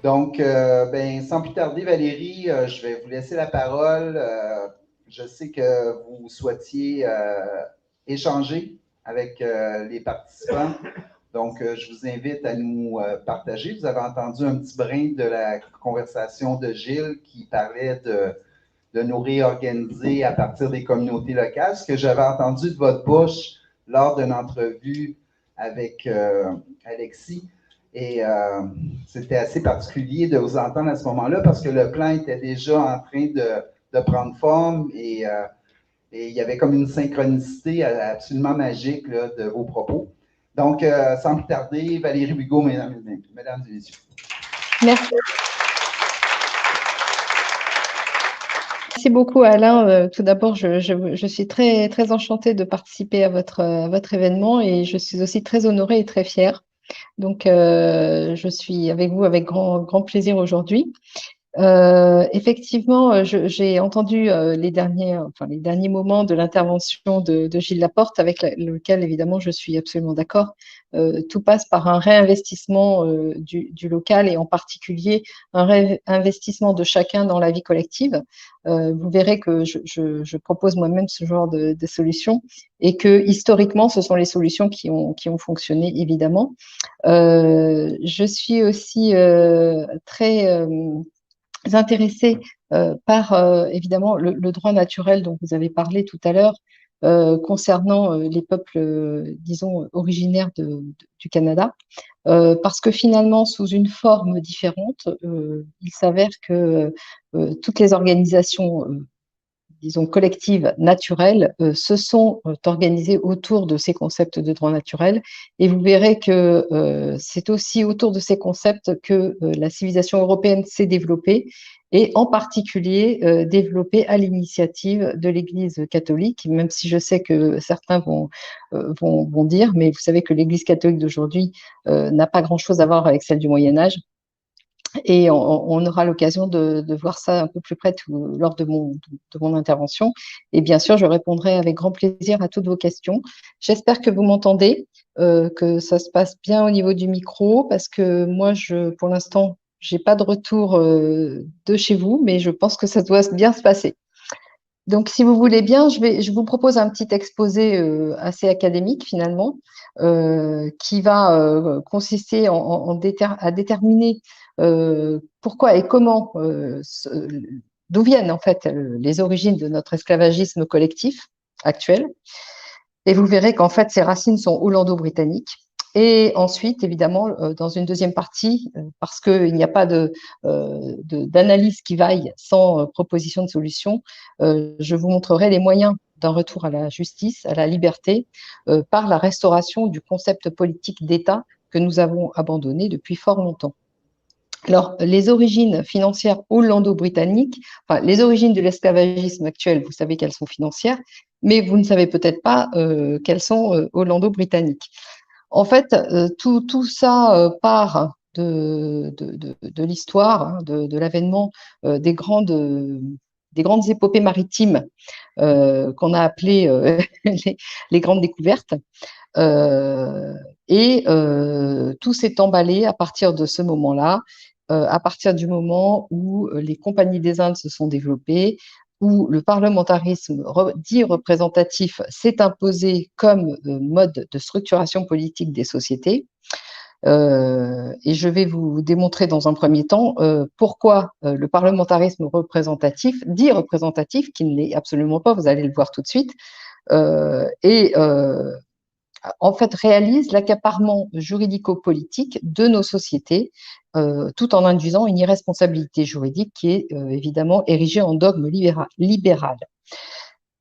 Donc, sans plus tarder, Valérie, je vais vous laisser la parole. Je sais que vous souhaitiez échanger avec les participants. Donc, je vous invite à nous partager. Vous avez entendu un petit brin de la conversation de Gilles qui parlait de nous réorganiser à partir des communautés locales. Ce que j'avais entendu de votre bouche lors d'une entrevue avec Alexis. Et c'était assez particulier de vous entendre à ce moment-là parce que le plan était déjà en train de prendre forme et il y avait comme une synchronicité absolument magique là, de vos propos. Donc, sans plus tarder, Valérie Bugeaud, mesdames et messieurs. Merci. Merci beaucoup, Alain. Tout d'abord, je suis très, très enchantée de participer à votre événement et je suis aussi très honorée et très fière. Donc, je suis avec vous avec grand plaisir aujourd'hui. Effectivement, j'ai entendu les derniers moments de l'intervention de Gilles Laporte, avec lequel évidemment je suis absolument d'accord. Tout passe par un réinvestissement du local et en particulier un réinvestissement de chacun dans la vie collective. Vous verrez que je propose moi-même ce genre de solutions et que historiquement, ce sont les solutions qui ont fonctionné évidemment. Je suis aussi très intéressée par évidemment le droit naturel dont vous avez parlé tout à l'heure concernant les peuples, disons, originaires du Canada, parce que finalement, sous une forme différente, il s'avère que toutes les organisations disons, collectives naturelles, se sont organisées autour de ces concepts de droit naturel. Et vous verrez que c'est aussi autour de ces concepts que la civilisation européenne s'est développée, et en particulier développée à l'initiative de l'Église catholique, même si je sais que certains vont dire, mais vous savez que l'Église catholique d'aujourd'hui n'a pas grand-chose à voir avec celle du Moyen-Âge. Et on aura l'occasion de voir ça un peu plus près lors de mon intervention. Et bien sûr, je répondrai avec grand plaisir à toutes vos questions. J'espère que vous m'entendez, que ça se passe bien au niveau du micro, parce que moi, pour l'instant, je n'ai pas de retour de chez vous, mais je pense que ça doit bien se passer. Donc, si vous voulez bien, je vous propose un petit exposé assez académique finalement, qui va consister à déterminer pourquoi et comment, d'où viennent en fait les origines de notre esclavagisme collectif actuel. Et vous verrez qu'en fait, ces racines sont hollando-britanniques. Et ensuite, évidemment, dans une deuxième partie, parce qu'il n'y a pas d'analyse qui vaille sans proposition de solution, je vous montrerai les moyens d'un retour à la justice, à la liberté, par la restauration du concept politique d'État que nous avons abandonné depuis fort longtemps. Alors, les origines financières hollando-britanniques, enfin, les origines de l'esclavagisme actuel, vous savez qu'elles sont financières, mais vous ne savez peut-être pas qu'elles sont hollando-britanniques. En fait, tout ça part de l'histoire, hein, de l'avènement des grandes épopées maritimes qu'on a appelées les grandes découvertes. Tout s'est emballé à partir de ce moment-là, à partir du moment où les compagnies des Indes se sont développées, où le parlementarisme dit représentatif s'est imposé comme mode de structuration politique des sociétés. Et je vais vous démontrer dans un premier temps pourquoi le parlementarisme représentatif, dit représentatif, qui ne l'est absolument pas, vous allez le voir tout de suite, en fait, réalise l'accaparement juridico-politique de nos sociétés, tout en induisant une irresponsabilité juridique qui est évidemment érigée en dogme libéral.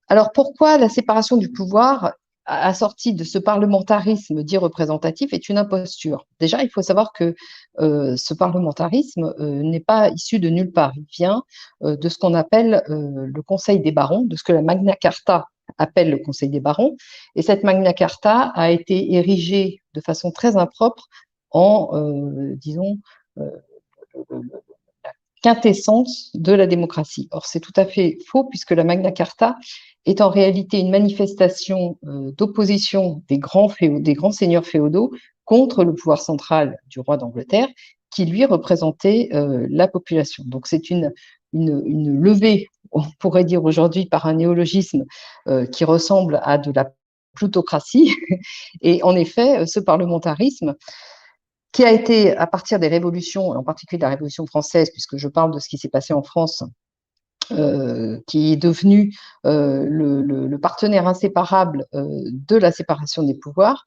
Alors, pourquoi la séparation du pouvoir assortie de ce parlementarisme dit représentatif est une imposture? Déjà, il faut savoir que ce parlementarisme n'est pas issu de nulle part. Il vient de ce qu'on appelle le Conseil des barons, de ce que la Magna Carta appelle le Conseil des barons. Et cette Magna Carta a été érigée de façon très impropre en, disons, la quintessence de la démocratie. Or, c'est tout à fait faux, puisque la Magna Carta est en réalité une manifestation d'opposition des grands seigneurs féodaux contre le pouvoir central du roi d'Angleterre qui lui représentait la population. Donc c'est une levée, on pourrait dire aujourd'hui par un néologisme, qui ressemble à de la plutocratie. Et en effet, ce parlementarisme, qui a été, à partir des révolutions, en particulier de la Révolution française, puisque je parle de ce qui s'est passé en France, qui est devenu le partenaire inséparable de la séparation des pouvoirs,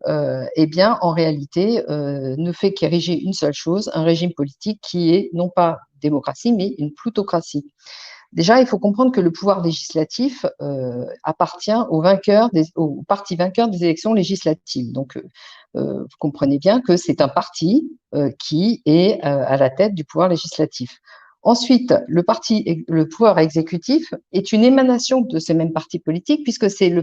eh bien, en réalité, ne fait qu'ériger une seule chose, un régime politique qui est non pas démocratie, mais une plutocratie. Déjà, il faut comprendre que le pouvoir législatif appartient au parti vainqueur des élections législatives. Donc, vous comprenez bien que c'est un parti qui est à la tête du pouvoir législatif. Ensuite, le pouvoir exécutif est une émanation de ces mêmes partis politiques, puisque c'est le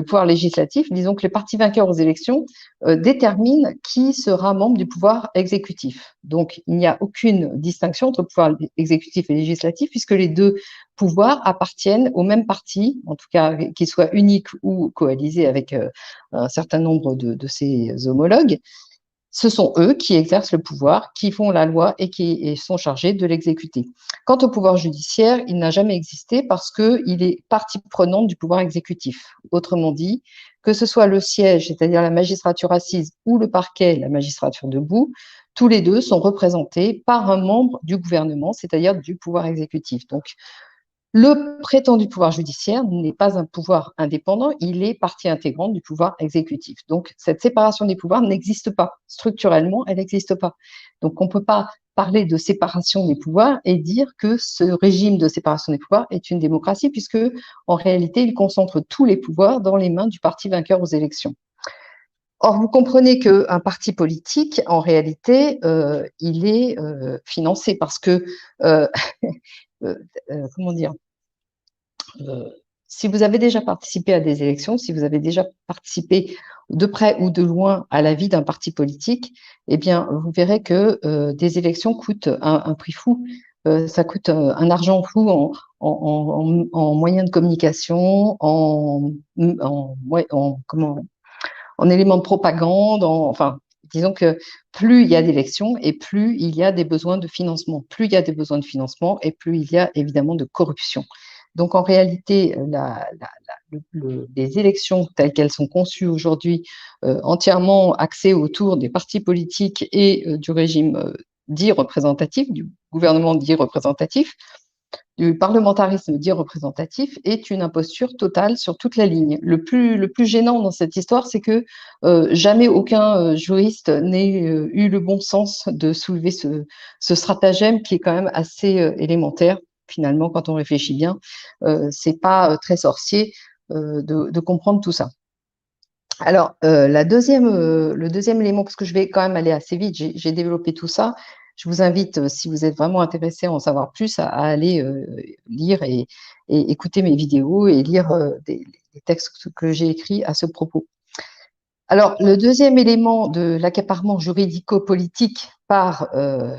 pouvoir législatif. Disons que les partis vainqueurs aux élections déterminent qui sera membre du pouvoir exécutif. Donc, il n'y a aucune distinction entre pouvoir exécutif et législatif, puisque les deux pouvoirs appartiennent au même parti, en tout cas qu'ils soient uniques ou coalisés avec un certain nombre de ses homologues. Ce sont eux qui exercent le pouvoir, qui font la loi et qui sont chargés de l'exécuter. Quant au pouvoir judiciaire, il n'a jamais existé parce qu'il est partie prenante du pouvoir exécutif. Autrement dit, que ce soit le siège, c'est-à-dire la magistrature assise, ou le parquet, la magistrature debout, tous les deux sont représentés par un membre du gouvernement, c'est-à-dire du pouvoir exécutif. Donc, le prétendu pouvoir judiciaire n'est pas un pouvoir indépendant, il est partie intégrante du pouvoir exécutif. Donc, cette séparation des pouvoirs n'existe pas. Structurellement, elle n'existe pas. Donc, on ne peut pas parler de séparation des pouvoirs et dire que ce régime de séparation des pouvoirs est une démocratie, puisque, en réalité, il concentre tous les pouvoirs dans les mains du parti vainqueur aux élections. Or, vous comprenez qu'un parti politique, en réalité, il est financé parce que comment dire, si vous avez déjà participé à des élections, si vous avez déjà participé de près ou de loin à la vie d'un parti politique, eh bien, vous verrez que des élections coûtent un prix fou. Ça coûte un argent fou en moyens de communication, en éléments de propagande, enfin, disons que plus il y a d'élections et plus il y a des besoins de financement. Plus il y a des besoins de financement et plus il y a évidemment de corruption. Donc en réalité, les élections telles qu'elles sont conçues aujourd'hui, entièrement axées autour des partis politiques et du régime dit représentatif, du gouvernement dit représentatif, du parlementarisme dit représentatif, est une imposture totale sur toute la ligne. Le plus gênant dans cette histoire, c'est que jamais aucun juriste n'ait eu le bon sens de soulever ce stratagème qui est quand même assez élémentaire, finalement, quand on réfléchit bien. C'est pas très sorcier de comprendre tout ça. Alors, le deuxième élément, parce que je vais quand même aller assez vite, j'ai développé tout ça. Je vous invite, si vous êtes vraiment intéressé à en savoir plus, à aller lire et écouter mes vidéos et lire les textes que j'ai écrits à ce propos. Alors, le deuxième élément de l'accaparement juridico-politique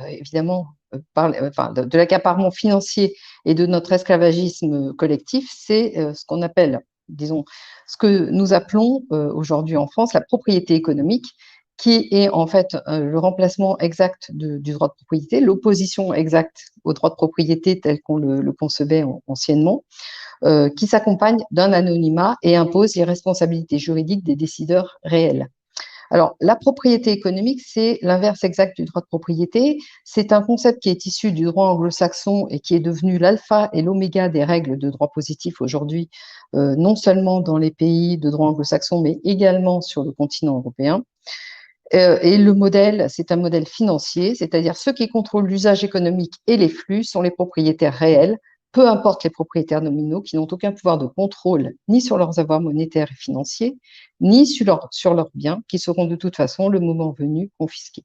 évidemment, de l'accaparement financier et de notre esclavagisme collectif, c'est ce qu'on appelle, disons, ce que nous appelons aujourd'hui en France la propriété économique, qui est en fait le remplacement exact du droit de propriété, l'opposition exacte au droit de propriété tel qu'on le concevait anciennement, qui s'accompagne d'un anonymat et impose les responsabilités juridiques des décideurs réels. Alors, la propriété économique, c'est l'inverse exact du droit de propriété. C'est un concept qui est issu du droit anglo-saxon et qui est devenu l'alpha et l'oméga des règles de droit positif aujourd'hui, non seulement dans les pays de droit anglo-saxon, mais également sur le continent européen. Et le modèle, c'est un modèle financier, c'est-à-dire ceux qui contrôlent l'usage économique et les flux sont les propriétaires réels, peu importe les propriétaires nominaux qui n'ont aucun pouvoir de contrôle ni sur leurs avoirs monétaires et financiers, ni sur leurs biens qui seront de toute façon, le moment venu, confisqués.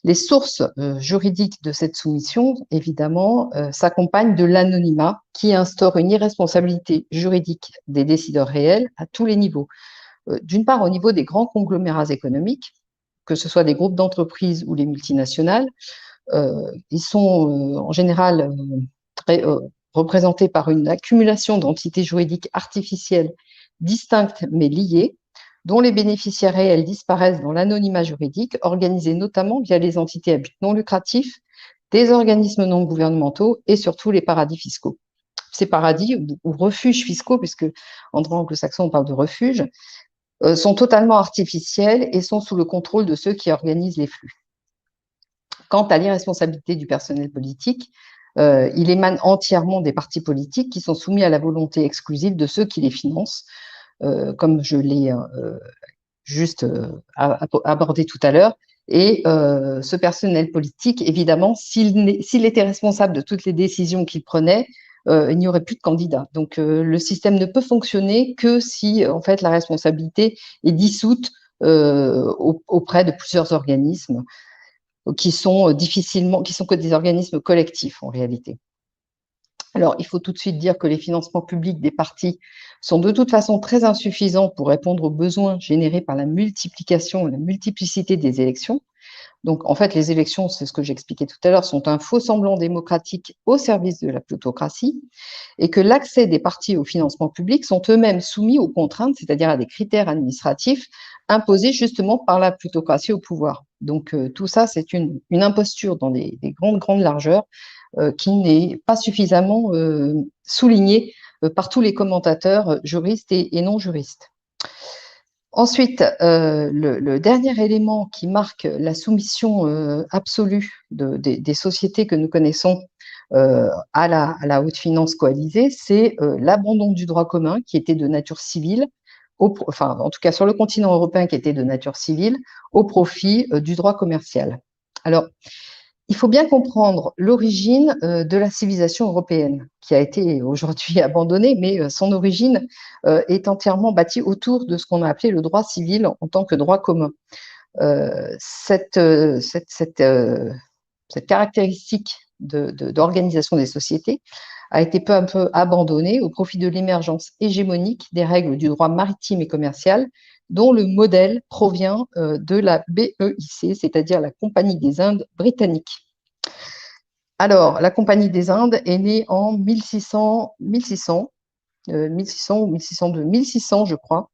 Les sources juridiques de cette soumission, évidemment, s'accompagnent de l'anonymat qui instaure une irresponsabilité juridique des décideurs réels à tous les niveaux. D'une part, au niveau des grands conglomérats économiques, que ce soit des groupes d'entreprises ou les multinationales, ils sont en général représentés par une accumulation d'entités juridiques artificielles distinctes mais liées. dont les bénéficiaires réels disparaissent dans l'anonymat juridique, organisé notamment via les entités à but non lucratif, des organismes non gouvernementaux et surtout les paradis fiscaux. Ces paradis ou refuges fiscaux, puisque en droit anglo-saxon on parle de refuges, sont totalement artificiels et sont sous le contrôle de ceux qui organisent les flux. Quant à l'irresponsabilité du personnel politique, il émane entièrement des partis politiques qui sont soumis à la volonté exclusive de ceux qui les financent, comme je l'ai juste abordé tout à l'heure. Et ce personnel politique, évidemment, s'il était responsable de toutes les décisions qu'il prenait, il n'y aurait plus de candidats. Donc, le système ne peut fonctionner que si, en fait, la responsabilité est dissoute auprès de plusieurs organismes qui sont que des organismes collectifs en réalité. Alors, il faut tout de suite dire que les financements publics des partis sont de toute façon très insuffisants pour répondre aux besoins générés par la multiplication, la multiplicité des élections. Donc, en fait, les élections, c'est ce que j'expliquais tout à l'heure, sont un faux semblant démocratique au service de la plutocratie et que l'accès des partis au financement public sont eux-mêmes soumis aux contraintes, c'est-à-dire à des critères administratifs imposés justement par la plutocratie au pouvoir. Donc, tout ça, c'est une imposture dans des grandes largeurs qui n'est pas suffisamment soulignée par tous les commentateurs juristes et non juristes. Ensuite, le dernier élément qui marque la soumission absolue des sociétés que nous connaissons à la haute finance coalisée, c'est l'abandon du droit commun qui était de nature civile, enfin en tout cas sur le continent européen qui était de nature civile, au profit du droit commercial. Alors, il faut bien comprendre l'origine de la civilisation européenne, qui a été aujourd'hui abandonnée, mais son origine est entièrement bâtie autour de ce qu'on a appelé le droit civil en tant que droit commun. Cette caractéristique d'organisation des sociétés a été peu à peu abandonnée au profit de l'émergence hégémonique des règles du droit maritime et commercial, dont le modèle provient de la BEIC, c'est-à-dire la Compagnie des Indes britannique. Alors, la Compagnie des Indes est née en 1600 ou 1602, 1600, je crois.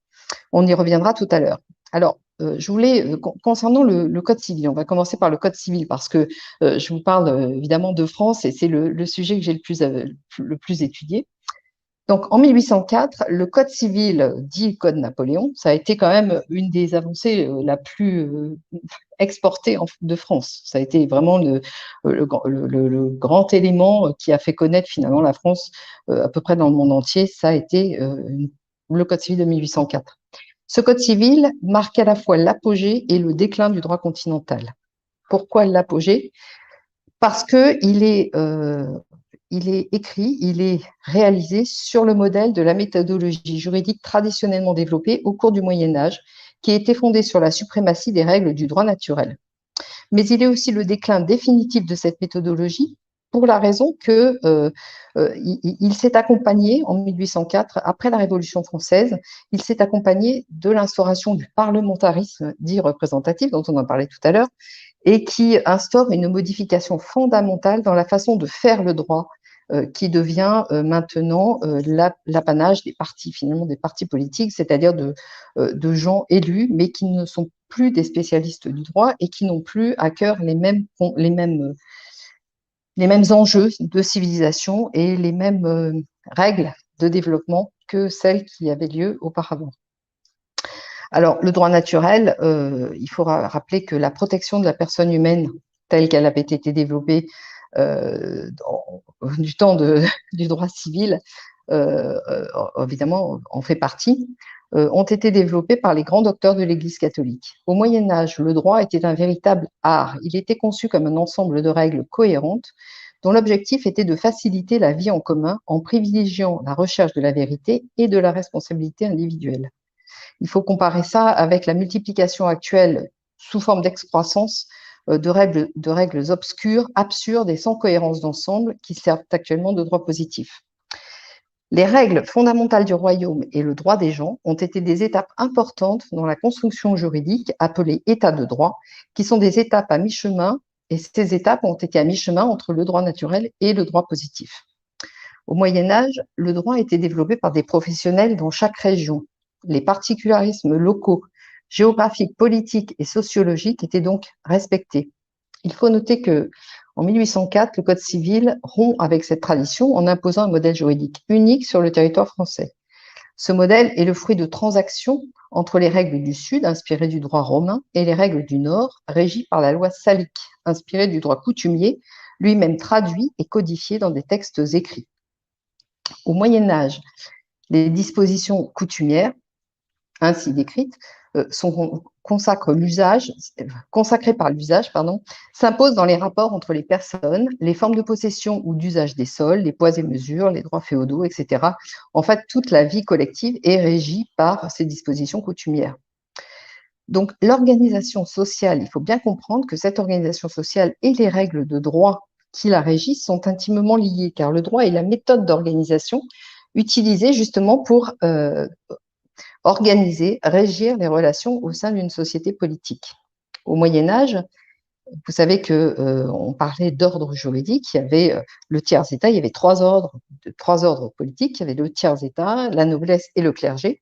On y reviendra tout à l'heure. Alors, je voulais, concernant le Code civil, on va commencer par le Code civil parce que je vous parle évidemment de France et c'est le sujet que j'ai le plus étudié. Donc, en 1804, le Code civil, dit Code Napoléon, ça a été quand même une des avancées la plus exportée de France. Ça a été vraiment le grand élément qui a fait connaître finalement la France à peu près dans le monde entier. Ça a été le Code civil de 1804. Ce Code civil marque à la fois l'apogée et le déclin du droit continental. Pourquoi l'apogée? Parce qu'il est écrit, il est réalisé sur le modèle de la méthodologie juridique traditionnellement développée au cours du Moyen-Âge, qui était fondée sur la suprématie des règles du droit naturel. Mais il est aussi le déclin définitif de cette méthodologie pour la raison qu'il s'est accompagné en 1804, après la Révolution française, il s'est accompagné de l'instauration du parlementarisme dit représentatif, dont on en parlait tout à l'heure, et qui instaure une modification fondamentale dans la façon de faire le droit, qui devient maintenant l'apanage des partis, finalement des partis politiques, c'est-à-dire de gens élus, mais qui ne sont plus des spécialistes du droit et qui n'ont plus à cœur les mêmes enjeux de civilisation et les mêmes règles de développement que celles qui avaient lieu auparavant. Alors, le droit naturel, il faut rappeler que la protection de la personne humaine telle qu'elle avait été développée du temps du droit civil, évidemment, en fait partie, ont été développées par les grands docteurs de l'Église catholique. Au Moyen Âge, le droit était un véritable art. Il était conçu comme un ensemble de règles cohérentes dont l'objectif était de faciliter la vie en commun en privilégiant la recherche de la vérité et de la responsabilité individuelle. Il faut comparer ça avec la multiplication actuelle sous forme d'excroissance de règles obscures, absurdes et sans cohérence d'ensemble qui servent actuellement de droit positif. Les règles fondamentales du royaume et le droit des gens ont été des étapes importantes dans la construction juridique appelée état de droit, qui sont des étapes à mi-chemin, et ces étapes ont été à mi-chemin entre le droit naturel et le droit positif. Au Moyen Âge, le droit a été développé par des professionnels dans chaque région. Les particularismes locaux, géographiques, politiques et sociologiques étaient donc respectés. Il faut noter que en 1804, le Code civil rompt avec cette tradition en imposant un modèle juridique unique sur le territoire français. Ce modèle est le fruit de transactions entre les règles du Sud, inspirées du droit romain, et les règles du Nord, régies par la loi salique, inspirée du droit coutumier, lui-même traduit et codifié dans des textes écrits. Au Moyen Âge, les dispositions coutumières, ainsi décrites, sont consacrées par l'usage, s'imposent dans les rapports entre les personnes, les formes de possession ou d'usage des sols, les poids et mesures, les droits féodaux, etc. En fait, toute la vie collective est régie par ces dispositions coutumières. Donc, l'organisation sociale, il faut bien comprendre que cette organisation sociale et les règles de droit qui la régissent sont intimement liées, car le droit est la méthode d'organisation utilisée justement pour organiser, régir les relations au sein d'une société politique. Au Moyen Âge, vous savez qu'on parlait d'ordre juridique, il y avait le tiers-état, il y avait trois ordres politiques, il y avait le tiers-état, la noblesse et le clergé.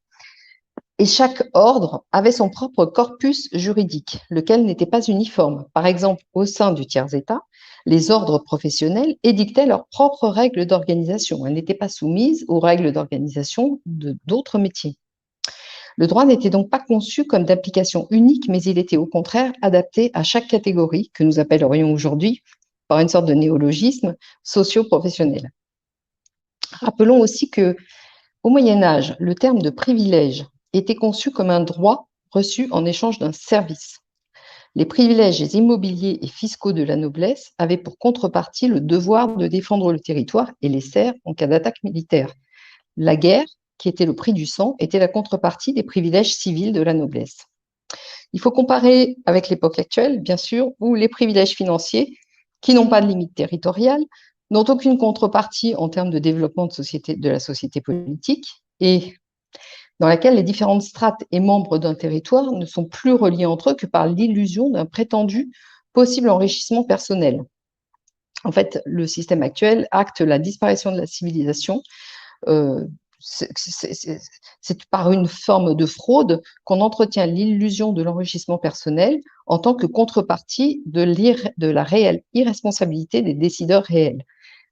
Et chaque ordre avait son propre corpus juridique, lequel n'était pas uniforme. Par exemple, au sein du tiers-état, les ordres professionnels édictaient leurs propres règles d'organisation. Elles n'étaient pas soumises aux règles d'organisation d'autres métiers. Le droit n'était donc pas conçu comme d'application unique, mais il était au contraire adapté à chaque catégorie que nous appellerions aujourd'hui, par une sorte de néologisme, socio-professionnel. Rappelons aussi que, au Moyen Âge, le terme de privilège était conçu comme un droit reçu en échange d'un service. Les privilèges immobiliers et fiscaux de la noblesse avaient pour contrepartie le devoir de défendre le territoire et les serfs en cas d'attaque militaire. La guerre, qui était le prix du sang, était la contrepartie des privilèges civils de la noblesse. Il faut comparer avec l'époque actuelle, bien sûr, où les privilèges financiers, qui n'ont pas de limite territoriale, n'ont aucune contrepartie en termes de développement de la société politique et dans laquelle les différentes strates et membres d'un territoire ne sont plus reliés entre eux que par l'illusion d'un prétendu possible enrichissement personnel. En fait, le système actuel acte la disparition de la civilisation. C'est par une forme de fraude qu'on entretient l'illusion de l'enrichissement personnel en tant que contrepartie de la réelle irresponsabilité des décideurs réels,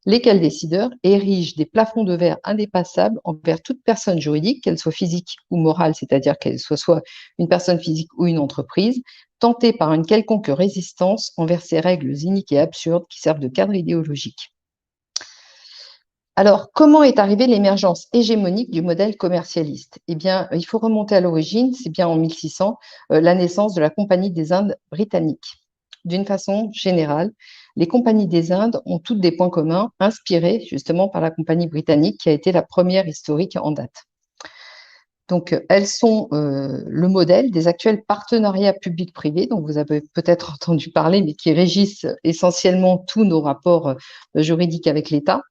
lesquels décideurs érigent des plafonds de verre indépassables envers toute personne juridique, qu'elle soit physique ou morale, c'est-à-dire qu'elle soit une personne physique ou une entreprise, tentée par une quelconque résistance envers ces règles iniques et absurdes qui servent de cadre idéologique. Alors, comment est arrivée l'émergence hégémonique du modèle commercialiste? Eh bien, il faut remonter à l'origine, c'est bien en 1600, la naissance de la Compagnie des Indes britanniques. D'une façon générale, les compagnies des Indes ont toutes des points communs inspirés justement par la Compagnie britannique qui a été la première historique en date. Donc, elles sont le modèle des actuels partenariats publics-privés dont vous avez peut-être entendu parler, mais qui régissent essentiellement tous nos rapports juridiques avec l'État,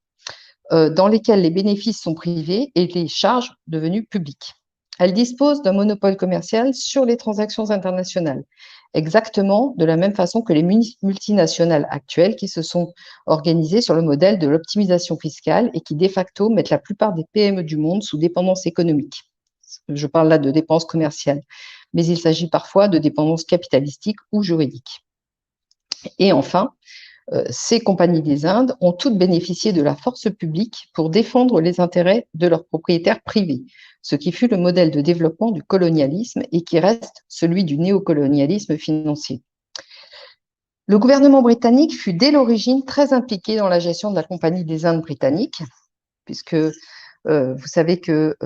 dans lesquels les bénéfices sont privés et les charges devenues publiques. Elle dispose d'un monopole commercial sur les transactions internationales, exactement de la même façon que les multinationales actuelles qui se sont organisées sur le modèle de l'optimisation fiscale et qui, de facto, mettent la plupart des PME du monde sous dépendance économique. Je parle là de dépenses commerciales, mais il s'agit parfois de dépendances capitalistiques ou juridiques. Et enfin, ces compagnies des Indes ont toutes bénéficié de la force publique pour défendre les intérêts de leurs propriétaires privés, ce qui fut le modèle de développement du colonialisme et qui reste celui du néocolonialisme financier. Le gouvernement britannique fut dès l'origine très impliqué dans la gestion de la Compagnie des Indes britanniques, puisque vous savez que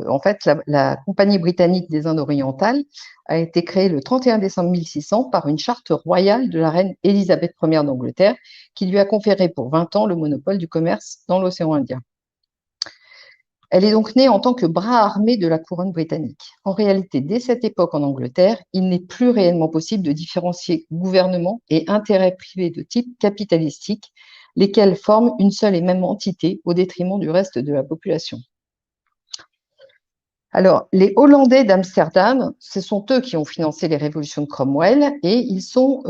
en fait, la Compagnie britannique des Indes orientales a été créée le 31 décembre 1600 par une charte royale de la reine Élisabeth Ier d'Angleterre qui lui a conféré pour 20 ans le monopole du commerce dans l'océan Indien. Elle est donc née en tant que bras armé de la couronne britannique. En réalité, dès cette époque en Angleterre, il n'est plus réellement possible de différencier gouvernement et intérêts privés de type capitalistique, lesquels forment une seule et même entité au détriment du reste de la population. Alors, les Hollandais d'Amsterdam, ce sont eux qui ont financé les révolutions de Cromwell et ils sont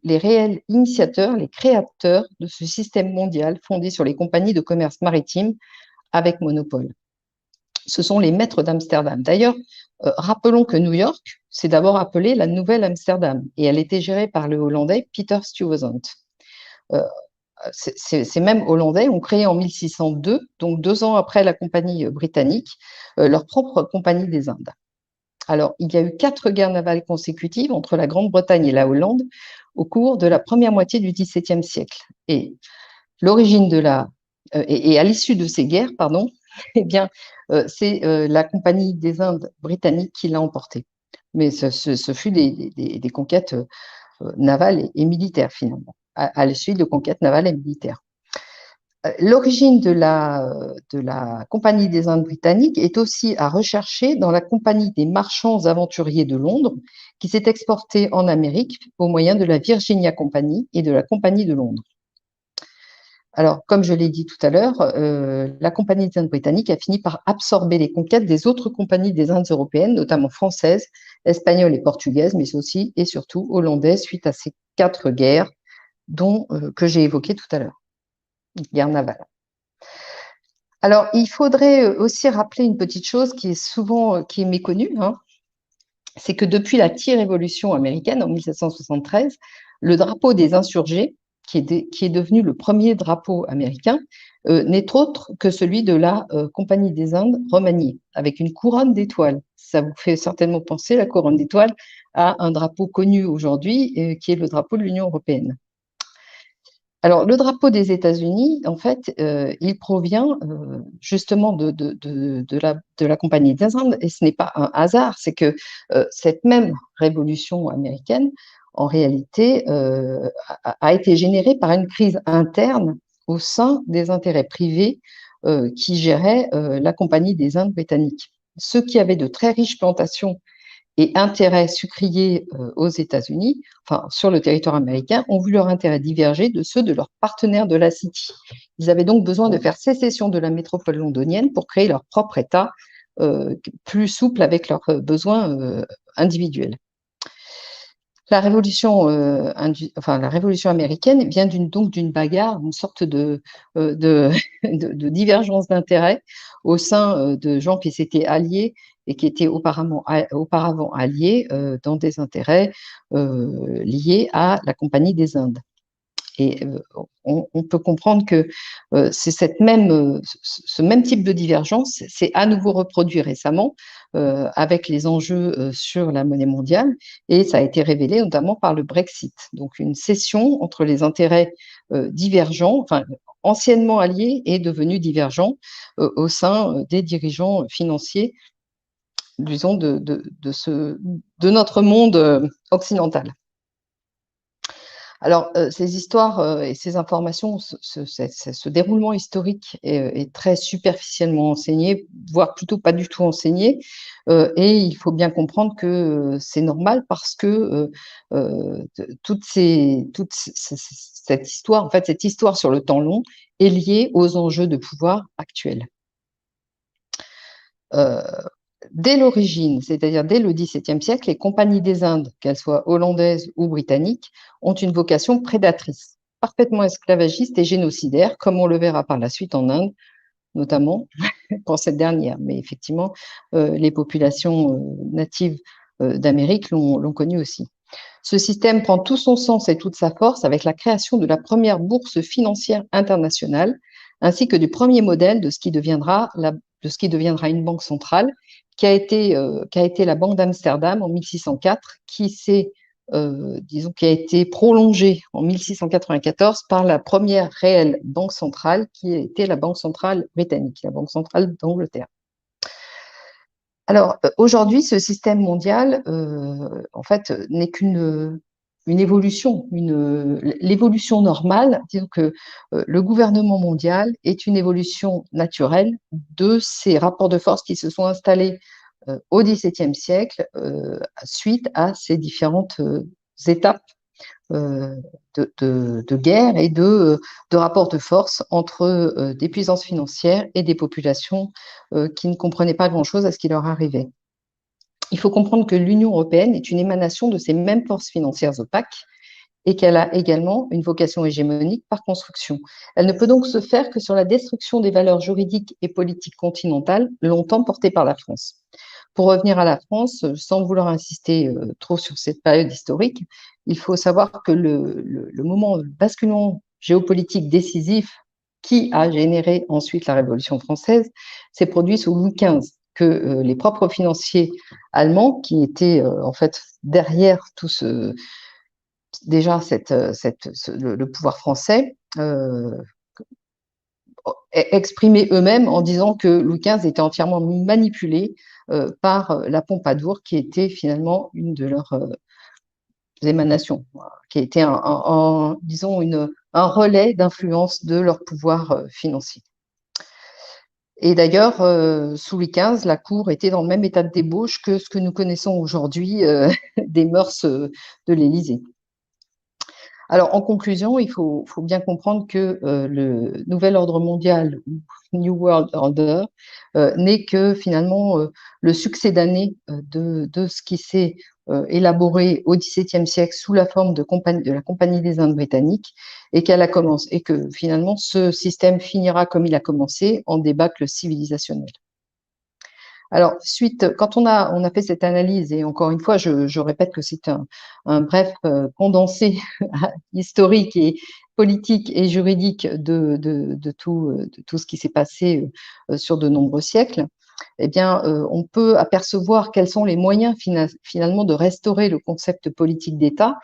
les réels initiateurs, les créateurs de ce système mondial fondé sur les compagnies de commerce maritime avec monopole. Ce sont les maîtres d'Amsterdam. D'ailleurs, rappelons que New York, c'est d'abord appelé la Nouvelle Amsterdam et elle était gérée par le Hollandais Peter Stuyvesant. Ces mêmes Hollandais ont créé en 1602, donc 2 ans après la compagnie britannique, leur propre compagnie des Indes. Alors, il y a eu 4 guerres navales consécutives entre la Grande-Bretagne et la Hollande au cours de la première moitié du XVIIe siècle. Et l'origine de et à l'issue de ces guerres, pardon, eh bien, c'est la Compagnie des Indes britannique qui l'a emporté. Mais ce fut des conquêtes navales et militaires, finalement, à la suite de conquêtes navales et militaires. L'origine de la Compagnie des Indes britanniques est aussi à rechercher dans la Compagnie des marchands aventuriers de Londres, qui s'est exportée en Amérique au moyen de la Virginia Company et de la Compagnie de Londres. Alors, comme je l'ai dit tout à l'heure, la Compagnie des Indes britanniques a fini par absorber les conquêtes des autres compagnies des Indes européennes, notamment françaises, espagnoles et portugaises, mais aussi et surtout hollandaises, suite à ces 4 guerres que j'ai évoquées tout à l'heure, guerre navale. Alors, il faudrait aussi rappeler une petite chose qui est méconnue, hein, c'est que depuis la Tea-révolution américaine en 1773, le drapeau des insurgés, qui est devenu le premier drapeau américain, n'est autre que celui de la Compagnie des Indes remaniée, avec une couronne d'étoiles. Ça vous fait certainement penser, la couronne d'étoiles, à un drapeau connu aujourd'hui, qui est le drapeau de l'Union européenne. Alors, le drapeau des États-Unis, en fait, il provient justement de la Compagnie des Indes, et ce n'est pas un hasard, c'est que cette même révolution américaine, en réalité, a été générée par une crise interne au sein des intérêts privés qui géraient la Compagnie des Indes britanniques. Ceux qui avaient de très riches plantations et intérêts sucriers aux États-Unis, enfin sur le territoire américain, ont vu leur intérêt diverger de ceux de leurs partenaires de la City. Ils avaient donc besoin de faire sécession de la métropole londonienne pour créer leur propre État plus souple avec leurs besoins individuels. La révolution américaine vient donc d'une bagarre, une sorte de divergence d'intérêts au sein de gens qui s'étaient alliés et qui étaient auparavant alliés dans des intérêts liés à la Compagnie des Indes. Et on peut comprendre que ce même type de divergence s'est à nouveau reproduit récemment avec les enjeux sur la monnaie mondiale, et ça a été révélé notamment par le Brexit, donc une scission entre les intérêts divergents, enfin anciennement alliés et devenus divergents au sein des dirigeants financiers, disons, de notre monde occidental. Alors, ces histoires et ces informations, ce déroulement historique est très superficiellement enseigné, voire plutôt pas du tout enseigné. Et il faut bien comprendre que c'est normal parce que cette histoire, en fait, cette histoire sur le temps long est liée aux enjeux de pouvoir actuels. Dès l'origine, c'est-à-dire dès le XVIIe siècle, les compagnies des Indes, qu'elles soient hollandaises ou britanniques, ont une vocation prédatrice, parfaitement esclavagiste et génocidaire, comme on le verra par la suite en Inde, notamment pour cette dernière. Mais effectivement, les populations natives d'Amérique l'ont connu aussi. Ce système prend tout son sens et toute sa force avec la création de la première bourse financière internationale, ainsi que du premier modèle de ce qui deviendra une banque centrale, qui a été la Banque d'Amsterdam en 1604, qui a été prolongée en 1694 par la première réelle banque centrale, qui a été la Banque centrale britannique, la Banque centrale d'Angleterre. Alors, aujourd'hui, ce système mondial, en fait, n'est qu'une évolution, l'évolution normale, disons que le gouvernement mondial est une évolution naturelle de ces rapports de force qui se sont installés au XVIIe siècle suite à ces différentes étapes de guerre et de rapports de force entre des puissances financières et des populations qui ne comprenaient pas grand-chose à ce qui leur arrivait. Il faut comprendre que l'Union européenne est une émanation de ces mêmes forces financières opaques et qu'elle a également une vocation hégémonique par construction. Elle ne peut donc se faire que sur la destruction des valeurs juridiques et politiques continentales longtemps portées par la France. Pour revenir à la France, sans vouloir insister trop sur cette période historique, il faut savoir que le moment basculement géopolitique décisif qui a généré ensuite la Révolution française s'est produit sous Louis XV, que les propres financiers allemands, qui étaient en fait derrière tout déjà le pouvoir français, exprimaient eux-mêmes en disant que Louis XV était entièrement manipulé par la Pompadour, qui était finalement une de leurs émanations, qui était disons un relais d'influence de leur pouvoir financier. Et d'ailleurs, sous Louis XV, la cour était dans le même état de débauche que ce que nous connaissons aujourd'hui des mœurs de l'Élysée. Alors, en conclusion, il faut bien comprendre que le nouvel ordre mondial, New World Order, n'est que finalement le succédané de ce qui s'est élaboré au XVIIe siècle sous la forme de la Compagnie des Indes britanniques, et et que finalement ce système finira comme il a commencé, en débâcle civilisationnel. Alors, quand on a fait cette analyse, et encore une fois, je répète que c'est un bref condensé historique et politique et juridique de tout ce qui s'est passé sur de nombreux siècles, eh bien, on peut apercevoir quels sont les moyens finalement de restaurer le concept politique d'État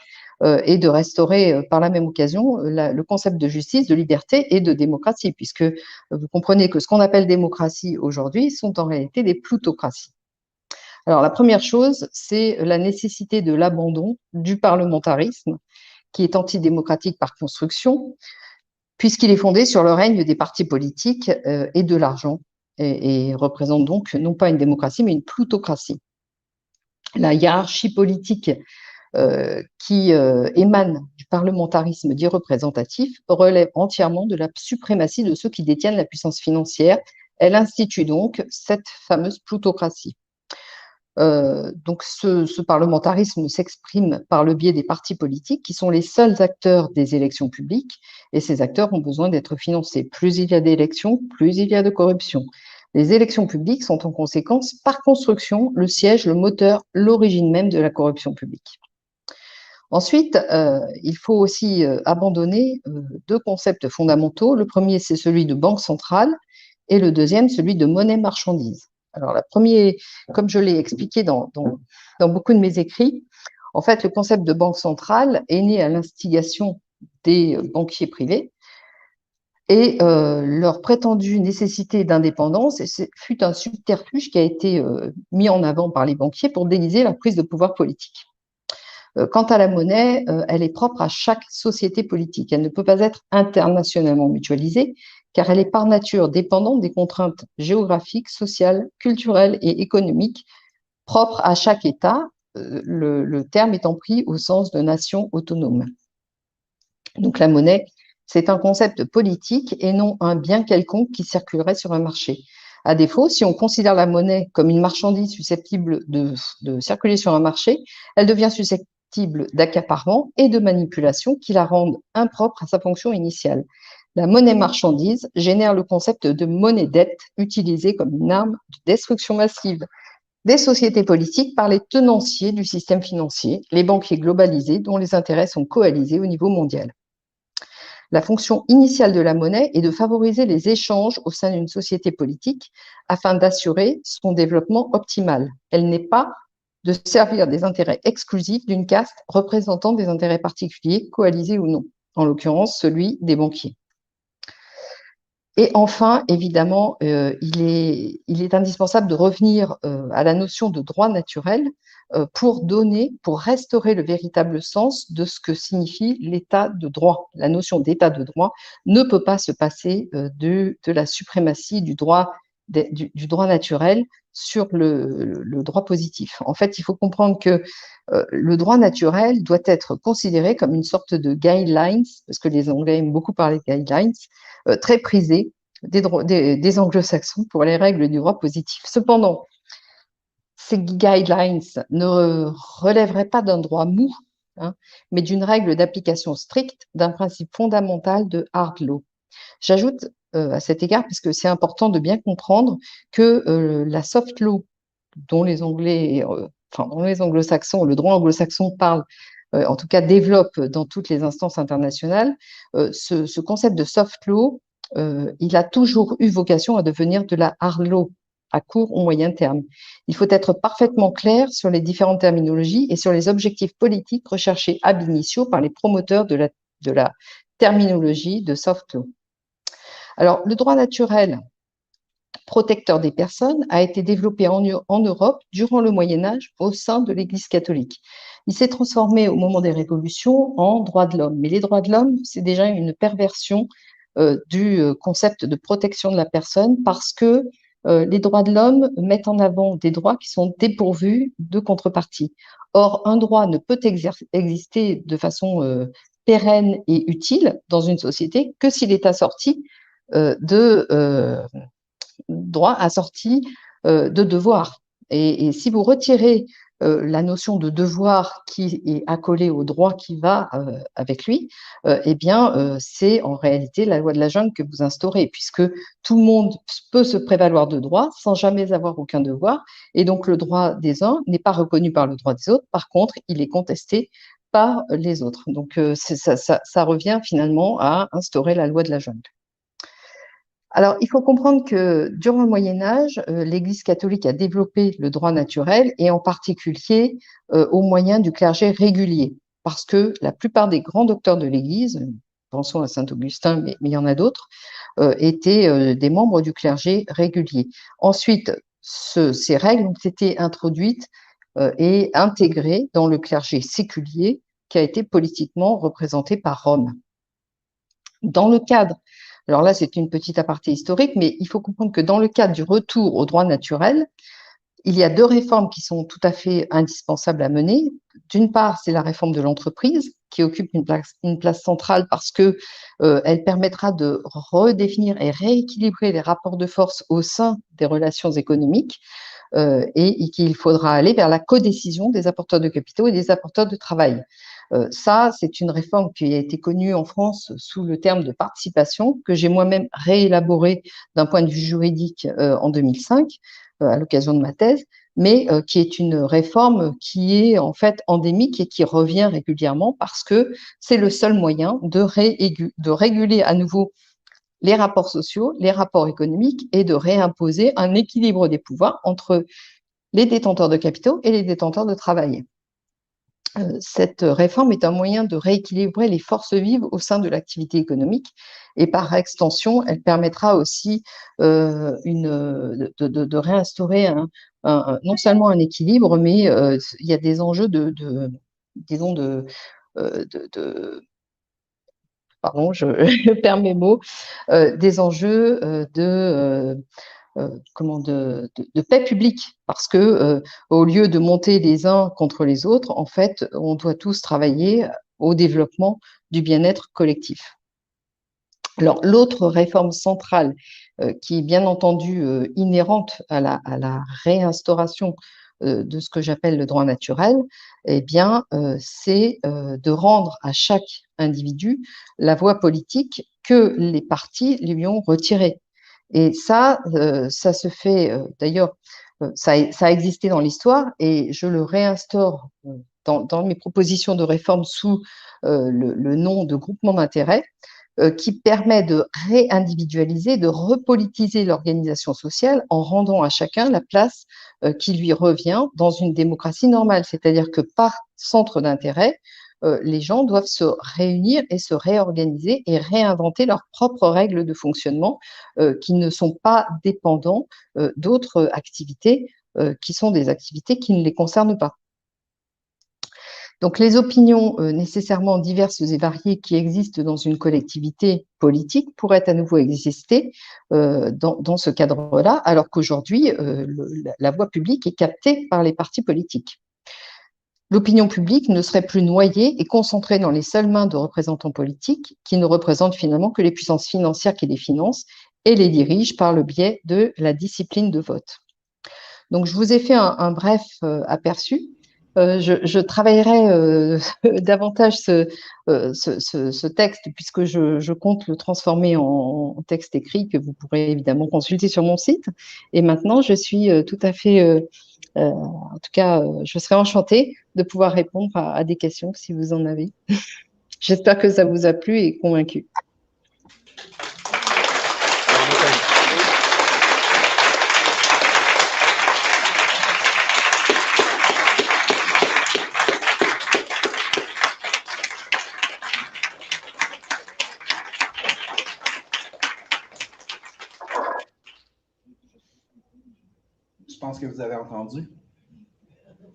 et de restaurer par la même occasion le concept de justice, de liberté et de démocratie, puisque vous comprenez que ce qu'on appelle démocratie aujourd'hui sont en réalité des plutocraties. Alors, la première chose, c'est la nécessité de l'abandon du parlementarisme, qui est antidémocratique par construction, puisqu'il est fondé sur le règne des partis politiques et de l'argent, et représente donc non pas une démocratie, mais une plutocratie. La hiérarchie politique qui émane du parlementarisme dit représentatif relève entièrement de la suprématie de ceux qui détiennent la puissance financière. Elle institue donc cette fameuse plutocratie. Donc ce parlementarisme s'exprime par le biais des partis politiques qui sont les seuls acteurs des élections publiques, et ces acteurs ont besoin d'être financés. Plus il y a d'élections, plus il y a de corruption. Les élections publiques sont en conséquence, par construction, le siège, le moteur, l'origine même de la corruption publique. Ensuite, il faut aussi abandonner deux concepts fondamentaux. Le premier, c'est celui de banque centrale, et le deuxième, celui de monnaie marchandise. Alors, la première, comme je l'ai expliqué dans beaucoup de mes écrits, en fait, le concept de banque centrale est né à l'instigation des banquiers privés et leur prétendue nécessité d'indépendance, et fut un subterfuge qui a été mis en avant par les banquiers pour déguiser leur prise de pouvoir politique. Quant à la monnaie, elle est propre à chaque société politique. Elle ne peut pas être internationalement mutualisée, car elle est par nature dépendante des contraintes géographiques, sociales, culturelles et économiques propres à chaque État, le terme étant pris au sens de nation autonome. Donc la monnaie, c'est un concept politique et non un bien quelconque qui circulerait sur un marché. À défaut, si on considère la monnaie comme une marchandise susceptible de circuler sur un marché, elle devient susceptible d'accaparement et de manipulation qui la rendent impropre à sa fonction initiale. La monnaie marchandise génère le concept de monnaie-dette utilisée comme une arme de destruction massive des sociétés politiques par les tenanciers du système financier, les banquiers globalisés dont les intérêts sont coalisés au niveau mondial. La fonction initiale de la monnaie est de favoriser les échanges au sein d'une société politique afin d'assurer son développement optimal. Elle n'est pas de servir des intérêts exclusifs d'une caste représentant des intérêts particuliers, coalisés ou non, en l'occurrence celui des banquiers. Et enfin, évidemment, il est indispensable de revenir à la notion de droit naturel pour restaurer le véritable sens de ce que signifie l'état de droit. La notion d'état de droit ne peut pas se passer de la suprématie du droit naturel sur le droit positif. En fait, il faut comprendre que le droit naturel doit être considéré comme une sorte de guidelines, parce que les Anglais aiment beaucoup parler de guidelines, très prisé des anglo-saxons pour les règles du droit positif. Cependant, ces guidelines ne relèveraient pas d'un droit mou, hein, mais d'une règle d'application stricte d'un principe fondamental de hard law. J'ajoute à cet égard, parce que c'est important de bien comprendre que la soft law dont les Anglais, dont les anglo-saxons, le droit anglo-saxon parle, en tout cas développe dans toutes les instances internationales, ce concept de soft law, il a toujours eu vocation à devenir de la hard law à court ou moyen terme. Il faut être parfaitement clair sur les différentes terminologies et sur les objectifs politiques recherchés ab initio par les promoteurs de la terminologie de soft law. Alors, le droit naturel protecteur des personnes a été développé en Europe durant le Moyen Âge au sein de l'Église catholique. Il s'est transformé au moment des révolutions en droits de l'homme. Mais les droits de l'homme, c'est déjà une perversion du concept de protection de la personne parce que les droits de l'homme mettent en avant des droits qui sont dépourvus de contrepartie. Or, un droit ne peut exister de façon pérenne et utile dans une société que s'il est assorti de droit assorti de devoir. Et si vous retirez la notion de devoir qui est accolée au droit qui va avec lui, eh bien, c'est en réalité la loi de la jungle que vous instaurez, puisque tout le monde peut se prévaloir de droit sans jamais avoir aucun devoir. Et donc, le droit des uns n'est pas reconnu par le droit des autres. Par contre, il est contesté par les autres. Donc, ça revient finalement à instaurer la loi de la jungle. Alors, il faut comprendre que durant le Moyen Âge, l'Église catholique a développé le droit naturel et en particulier au moyen du clergé régulier, parce que la plupart des grands docteurs de l'Église, pensons à saint Augustin, mais il y en a d'autres, étaient des membres du clergé régulier. Ensuite, ces règles ont été introduites et intégrées dans le clergé séculier qui a été politiquement représenté par Rome. Dans le cadre Alors là, c'est une petite aparté historique, mais il faut comprendre que dans le cadre du retour au droit naturel, il y a deux réformes qui sont tout à fait indispensables à mener. D'une part, c'est la réforme de l'entreprise qui occupe une place centrale parce que elle permettra de redéfinir et rééquilibrer les rapports de force au sein des relations économiques et qu'il faudra aller vers la codécision des apporteurs de capitaux et des apporteurs de travail. Ça, c'est une réforme qui a été connue en France sous le terme de participation, que j'ai moi-même réélaboré d'un point de vue juridique en 2005, à l'occasion de ma thèse, mais qui est une réforme qui est en fait endémique et qui revient régulièrement parce que c'est le seul moyen de réguler à nouveau les rapports sociaux, les rapports économiques et de réimposer un équilibre des pouvoirs entre les détenteurs de capitaux et les détenteurs de travail. Cette réforme est un moyen de rééquilibrer les forces vives au sein de l'activité économique et par extension, elle permettra aussi de réinstaurer non seulement un équilibre, mais il y a des enjeux disons pardon, je perds mes mots, des enjeux de paix publique, parce que au lieu de monter les uns contre les autres, en fait, on doit tous travailler au développement du bien-être collectif. Alors, l'autre réforme centrale qui est bien entendu inhérente à la réinstauration de ce que j'appelle le droit naturel, eh bien, c'est de rendre à chaque individu la voix politique que les partis lui ont retirée. Et ça se fait, d'ailleurs, ça a existé dans l'histoire et je le réinstaure dans mes propositions de réforme sous le nom de groupement d'intérêt qui permet de réindividualiser, de repolitiser l'organisation sociale en rendant à chacun la place qui lui revient dans une démocratie normale. C'est-à-dire que par centre d'intérêt, les gens doivent se réunir et se réorganiser et réinventer leurs propres règles de fonctionnement qui ne sont pas dépendants d'autres activités qui sont des activités qui ne les concernent pas. Donc, les opinions nécessairement diverses et variées qui existent dans une collectivité politique pourraient à nouveau exister dans ce cadre-là, alors qu'aujourd'hui, la voie publique est captée par les partis politiques. L'opinion publique ne serait plus noyée et concentrée dans les seules mains de représentants politiques qui ne représentent finalement que les puissances financières qui les financent et les dirigent par le biais de la discipline de vote. Donc, je vous ai fait un bref aperçu Je travaillerai davantage ce texte puisque je compte le transformer en texte écrit que vous pourrez évidemment consulter sur mon site. Et maintenant, je suis tout à fait, en tout cas, je serais enchantée de pouvoir répondre à des questions si vous en avez. J'espère que ça vous a plu et convaincu. Je pense que vous avez entendu,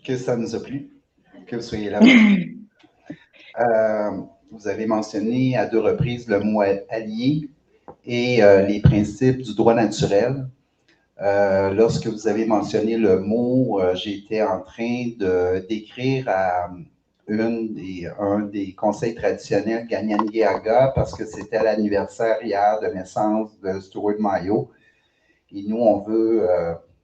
que ça nous a plu, que vous soyez là. Vous avez mentionné à 2 reprises le mot allié et les principes du droit naturel. Lorsque vous avez mentionné le mot, j'étais en train d'écrire à un des conseils traditionnels Kanien'kehá:ka parce que c'était l'anniversaire hier de naissance de Stuart Mayo. Et nous, on veut,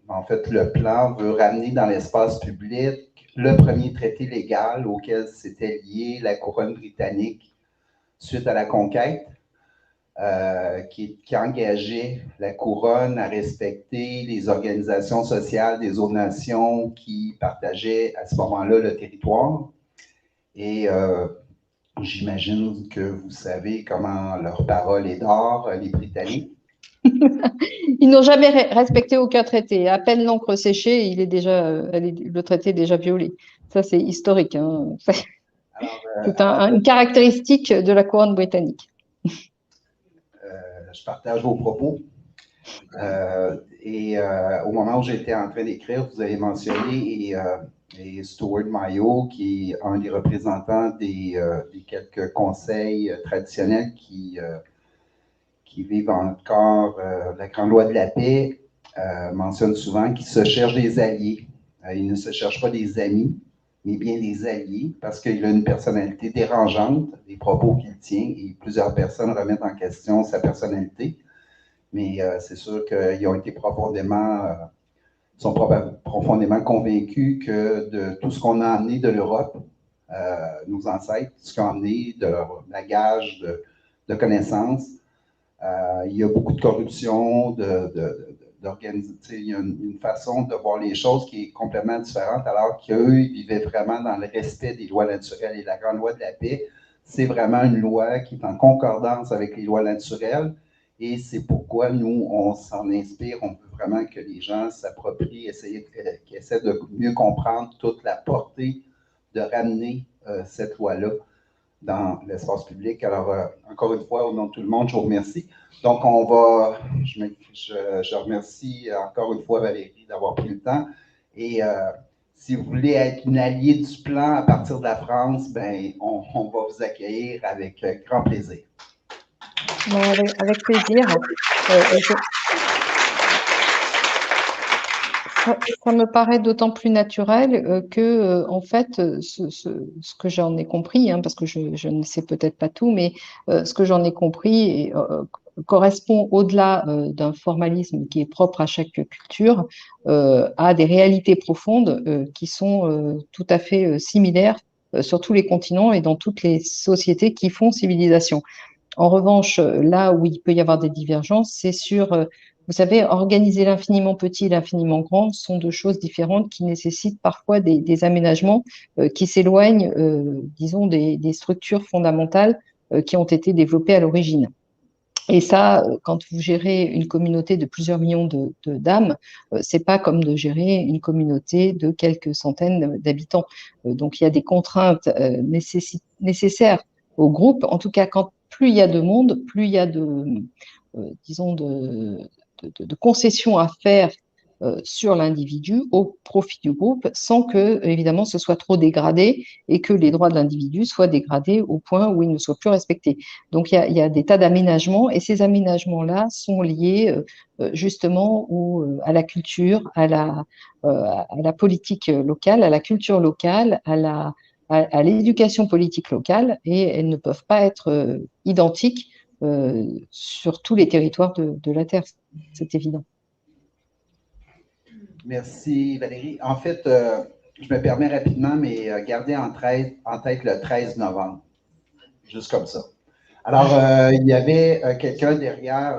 en fait, le plan veut ramener dans l'espace public le premier traité légal auquel s'était lié la couronne britannique suite à la conquête. Qui engageait la couronne à respecter les organisations sociales des autres nations qui partageaient à ce moment-là le territoire. Et j'imagine que vous savez comment leur parole est d'or, les Britanniques. Ils n'ont jamais respecté aucun traité. À peine l'encre séchée, le traité est déjà violé. Ça, c'est historique, hein. C'est une caractéristique de la couronne britannique. Je partage vos propos. Au moment où j'étais en train d'écrire, vous avez mentionné et Stuart Mayo, qui est un des représentants des quelques conseils traditionnels qui vivent encore la grande loi de la paix, mentionne souvent qu'il se cherche des alliés. Il ne se cherche pas des amis, mais bien des alliés, parce qu'il a une personnalité dérangeante, les propos qu'il tient, et plusieurs personnes remettent en question sa personnalité. Mais c'est sûr qu'ils ont été sont profondément convaincus que de tout ce qu'on a amené de l'Europe, nos ancêtres, ce qu'ils ont amené de leur bagage de connaissances, il y a beaucoup de corruption, il y a une façon de voir les choses qui est complètement différente, alors qu'eux, ils vivaient vraiment dans le respect des lois naturelles. Et la grande loi de la paix, c'est vraiment une loi qui est en concordance avec les lois naturelles. Et c'est pourquoi nous, on s'en inspire. On veut vraiment que les gens s'approprient, qu'ils essaient de mieux comprendre toute la portée de ramener cette loi-là dans l'espace public. Alors, encore une fois, au nom de tout le monde, je vous remercie. Donc, je remercie encore une fois Valérie d'avoir pris le temps. Et si vous voulez être une alliée du plan à partir de la France, ben, on va vous accueillir avec grand plaisir. Avec plaisir. Ça me paraît d'autant plus naturel que, en fait, ce que j'en ai compris, hein, parce que je ne sais peut-être pas tout, mais ce que j'en ai compris correspond au-delà d'un formalisme qui est propre à chaque culture, à des réalités profondes qui sont tout à fait similaires sur tous les continents et dans toutes les sociétés qui font civilisation. En revanche, là où il peut y avoir des divergences, c'est sur, vous savez, organiser l'infiniment petit et l'infiniment grand sont deux choses différentes qui nécessitent parfois des aménagements qui s'éloignent, disons, des structures fondamentales qui ont été développées à l'origine. Et ça, quand vous gérez une communauté de plusieurs millions d'âmes, c'est pas comme de gérer une communauté de quelques centaines d'habitants. Donc, il y a des contraintes nécessaires au groupe. En tout cas, quand plus il y a de monde, plus il y a disons, de concessions à faire sur l'individu au profit du groupe, sans que, évidemment, ce soit trop dégradé et que les droits de l'individu soient dégradés au point où ils ne soient plus respectés. Donc, il y a des tas d'aménagements et ces aménagements-là sont liés justement à la culture, à la politique locale, à la culture locale, à l'éducation politique locale, et elles ne peuvent pas être identiques sur tous les territoires de la Terre, c'est évident. Merci Valérie. En fait, je me permets rapidement, mais gardez en tête le 13 novembre, juste comme ça. Alors, il y avait quelqu'un derrière,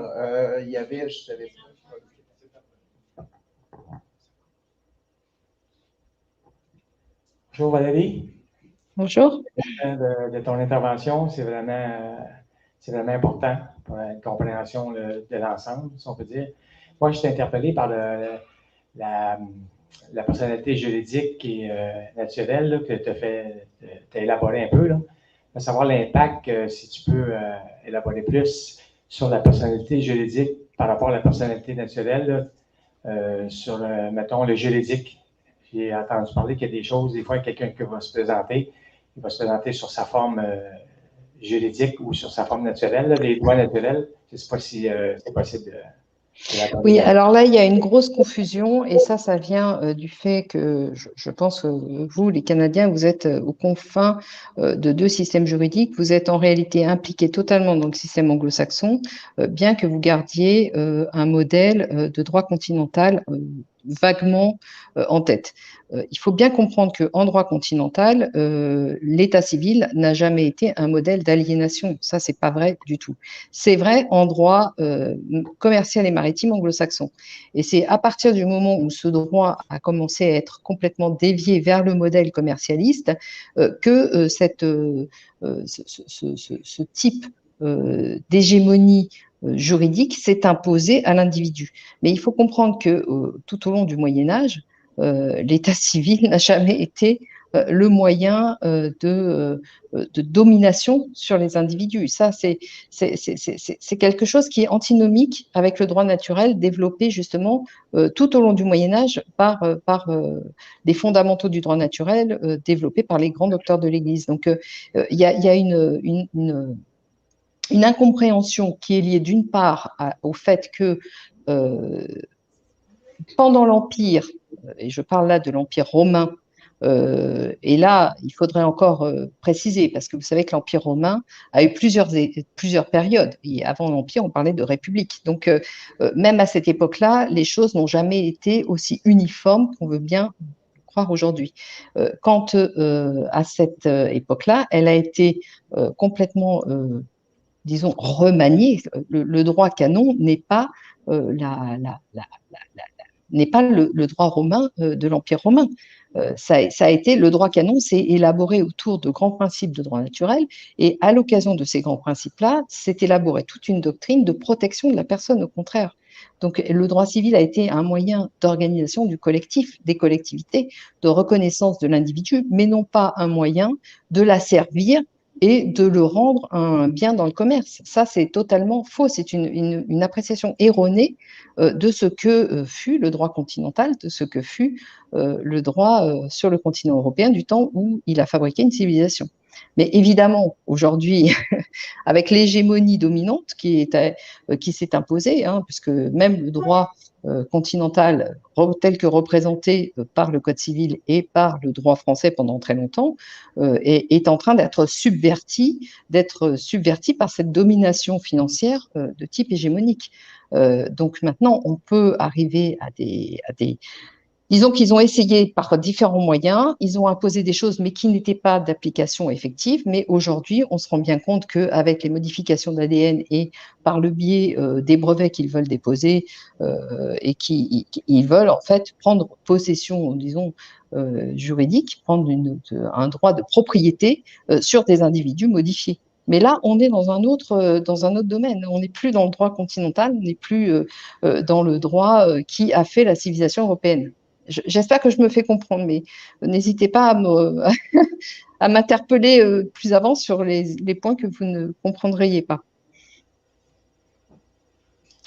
il y avait, je savais pas. Bonjour Valérie. Bonjour. De ton intervention, c'est vraiment important pour la compréhension de l'ensemble, si on peut dire. Moi, je suis interpellé par la personnalité juridique et naturelle là, que tu as élaboré un peu, là. À savoir l'impact, si tu peux élaborer plus sur la personnalité juridique par rapport à la personnalité naturelle, là, sur, mettons, le juridique. J'ai entendu parler qu'il y a des choses, des fois, quelqu'un qui va se présenter, il va se présenter sur sa forme juridique ou sur sa forme naturelle, là, les droits naturels. Je ne sais pas si c'est possible de Oui, alors là, il y a une grosse confusion et ça vient du fait que je pense que vous, les Canadiens, vous êtes aux confins de deux systèmes juridiques. Vous êtes en réalité impliqués totalement dans le système anglo-saxon, bien que vous gardiez un modèle de droit continental vaguement en tête. Il faut bien comprendre qu'en droit continental, l'état civil n'a jamais été un modèle d'aliénation. Ça, c'est pas vrai du tout. C'est vrai en droit commercial et maritime anglo-saxon. Et c'est à partir du moment où ce droit a commencé à être complètement dévié vers le modèle commercialiste que ce type d'hégémonie juridique s'est imposé à l'individu. Mais il faut comprendre que tout au long du Moyen Âge, l'état civil n'a jamais été le moyen de domination sur les individus. Ça, c'est quelque chose qui est antinomique avec le droit naturel développé justement tout au long du Moyen Âge par des fondamentaux du droit naturel développés par les grands docteurs de l'Église. Donc, il y a une incompréhension qui est liée d'une part au fait que pendant l'Empire, et je parle là de l'Empire romain, et là, il faudrait encore préciser, parce que vous savez que l'Empire romain a eu plusieurs périodes. Et avant l'Empire, on parlait de république. Donc, même à cette époque-là, les choses n'ont jamais été aussi uniformes qu'on veut bien croire aujourd'hui. Quant à cette époque-là, elle a été complètement disons, remaniée. Le droit canon n'est pas n'est pas le droit romain de l'Empire romain. Ça a été le droit canon, c'est élaboré autour de grands principes de droit naturel, et à l'occasion de ces grands principes-là, c'est élaboré toute une doctrine de protection de la personne, au contraire. Donc, le droit civil a été un moyen d'organisation du collectif, des collectivités, de reconnaissance de l'individu, mais non pas un moyen de l'asservir et de le rendre un bien dans le commerce. Ça, c'est totalement faux. C'est une appréciation erronée de ce que fut le droit continental, de ce que fut le droit sur le continent européen du temps où il a fabriqué une civilisation. Mais évidemment, aujourd'hui, avec l'hégémonie dominante qui s'est imposée, hein, puisque même le droit continental tel que représenté par le Code civil et par le droit français pendant très longtemps est en train d'être subverti par cette domination financière de type hégémonique. Donc maintenant, on peut arriver à des disons qu'ils ont essayé par différents moyens, ils ont imposé des choses, mais qui n'étaient pas d'application effective. Mais aujourd'hui, on se rend bien compte qu'avec les modifications d'ADN et par le biais des brevets qu'ils veulent déposer et qu'ils veulent en fait prendre possession, disons, juridique, prendre un droit de propriété sur des individus modifiés. Mais là, on est dans un autre domaine. On n'est plus dans le droit continental, on n'est plus dans le droit qui a fait la civilisation européenne. J'espère que je me fais comprendre, mais n'hésitez pas à m'interpeller plus avant sur les points que vous ne comprendriez pas.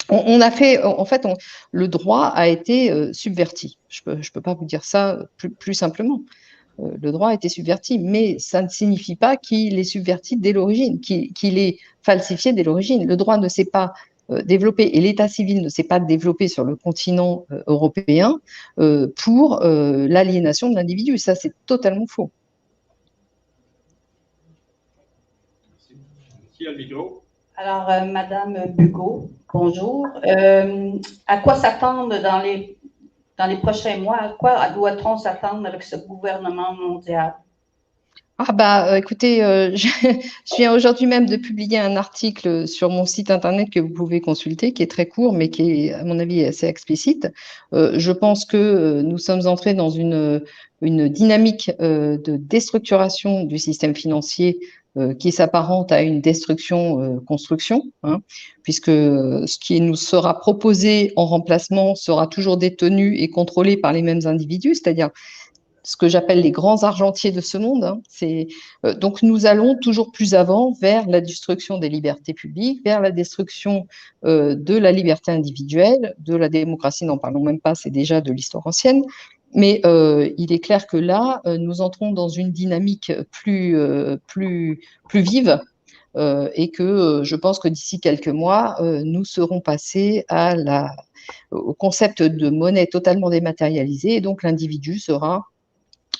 On a fait, en fait, le droit a été subverti. Je peux pas vous dire ça plus simplement. Le droit a été subverti, mais ça ne signifie pas qu'il est subverti dès l'origine, qu'il est falsifié dès l'origine. Le droit ne s'est pas développé et l'état civil ne s'est pas développé sur le continent européen pour l'aliénation de l'individu. Ça, c'est totalement faux. Qui a le micro? Alors, Madame Bugeaud, bonjour. À quoi s'attendre dans les dans les prochains mois? À quoi doit-on s'attendre avec ce gouvernement mondial? Ah bah écoutez, je viens aujourd'hui même de publier un article sur mon site internet que vous pouvez consulter, qui est très court, mais qui est, à mon avis, assez explicite. Je pense que nous sommes entrés dans une dynamique de déstructuration du système financier qui s'apparente à une destruction-construction, hein, puisque ce qui nous sera proposé en remplacement sera toujours détenu et contrôlé par les mêmes individus, c'est-à-dire ce que j'appelle les grands argentiers de ce monde. Hein. Donc nous allons toujours plus avant vers la destruction des libertés publiques, vers la destruction de la liberté individuelle, de la démocratie, n'en parlons même pas, c'est déjà de l'histoire ancienne. Mais il est clair que là, nous entrons dans une dynamique plus vive et que je pense que d'ici quelques mois, nous serons passés au concept de monnaie totalement dématérialisée et donc l'individu sera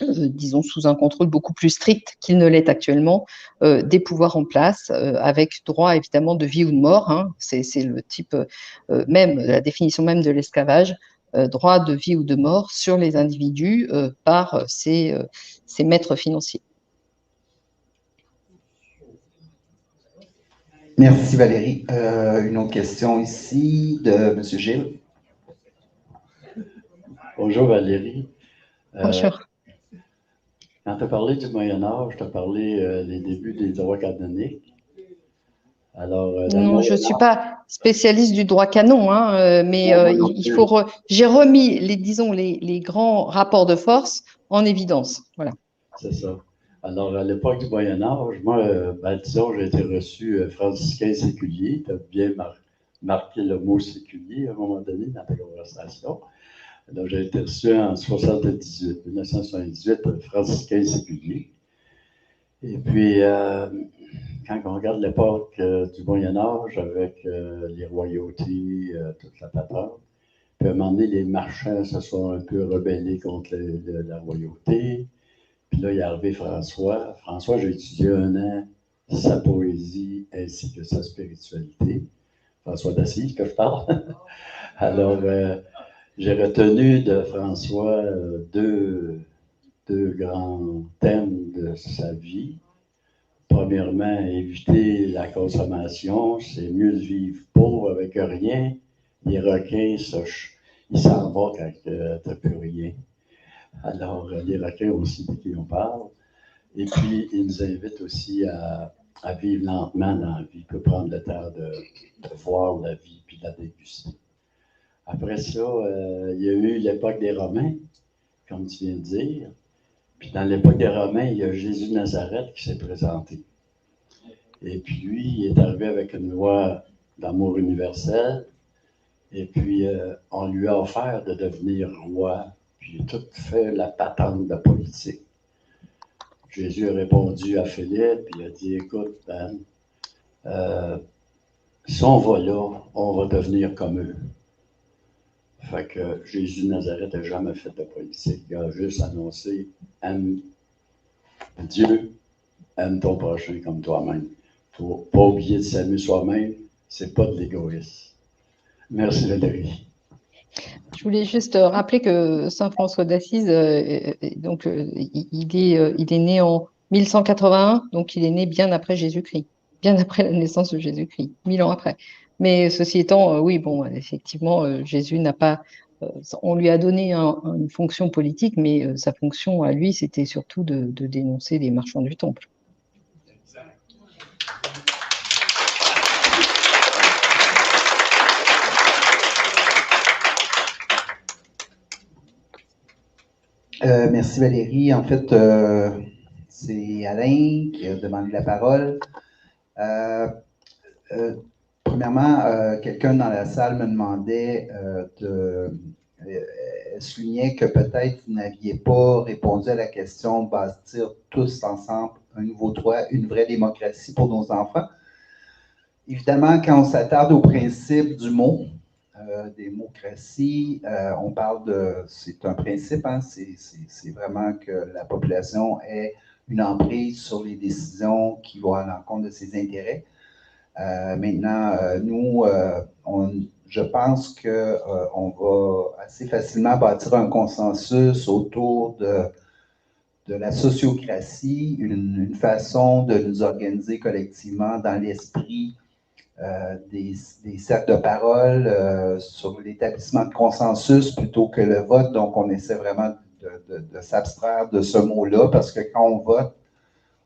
disons, sous un contrôle beaucoup plus strict qu'il ne l'est actuellement, des pouvoirs en place, avec droit évidemment de vie ou de mort. Hein, c'est le type même, la définition même de l'esclavage, droit de vie ou de mort sur les individus par ces maîtres financiers. Merci Valérie. Une autre question ici de M. Gilles. Bonjour Valérie. Bonjour. Quand tu as parlé du Moyen-Âge, tu as parlé des débuts des droits canoniques. Alors, non, je ne suis pas spécialiste du droit canon, hein, mais j'ai remis les grands rapports de force en évidence. Voilà. C'est ça. Alors, à l'époque du Moyen-Âge, moi, disons, j'ai été reçu franciscain séculier. Tu as bien marqué le mot séculier à un moment donné dans ta conversation. Donc, j'ai été reçu en 1978, franciscain séculier. Et puis, quand on regarde l'époque du Moyen-Âge avec les royautés, toute la patente, puis à un moment donné, les marchands se sont un peu rebellés contre la royauté. Puis là, il est arrivé François. François, j'ai étudié un an sa poésie ainsi que sa spiritualité. François d'Assise, que je parle. Alors, j'ai retenu de François deux grands thèmes de sa vie. Premièrement, éviter la consommation, c'est mieux de vivre pauvre avec rien. Les requins, ils s'en vont quand tu n'as plus rien. Alors, les requins aussi, de qui on parle. Et puis, il nous invite aussi à vivre lentement dans la vie, pour prendre le temps de voir la vie puis de la déguster. Après ça, il y a eu l'époque des Romains, comme tu viens de dire. Puis dans l'époque des Romains, il y a Jésus de Nazareth qui s'est présenté. Et puis lui, il est arrivé avec une loi d'amour universel. Et puis, on lui a offert de devenir roi. Puis il a tout fait la patente de politique. Jésus a répondu à Philippe, il a dit, écoute, Ben, si on va là, on va devenir comme eux. Fait que Jésus de Nazareth n'a jamais fait de politique. Il a juste annoncé, aime Dieu, aime ton prochain comme toi-même. Il ne faut pas oublier de s'aimer soi-même, c'est pas de l'égoïsme. Merci Valérie. Je voulais juste rappeler que Saint François d'Assise, il est né en 1181, donc il est né bien après Jésus-Christ, bien après la naissance de Jésus-Christ, 1000 ans après. Mais ceci étant, oui, bon, effectivement, Jésus n'a pas, on lui a donné une fonction politique, mais sa fonction à lui, c'était surtout de dénoncer les marchands du temple. Merci Valérie. En fait, c'est Alain qui a demandé la parole. Premièrement, quelqu'un dans la salle me demandait soulignait que peut-être vous n'aviez pas répondu à la question bâtir tous ensemble un nouveau toit, une vraie démocratie pour nos enfants. Évidemment, quand on s'attarde au principe du mot, démocratie, on parle c'est un principe, hein, c'est vraiment que la population ait une emprise sur les décisions qui vont à l'encontre de ses intérêts. Maintenant, nous, je pense qu'on va assez facilement bâtir un consensus autour de la sociocratie, une façon de nous organiser collectivement dans l'esprit des cercles de parole sur l'établissement de consensus plutôt que le vote. Donc, on essaie vraiment de s'abstraire de ce mot-là parce que quand on vote,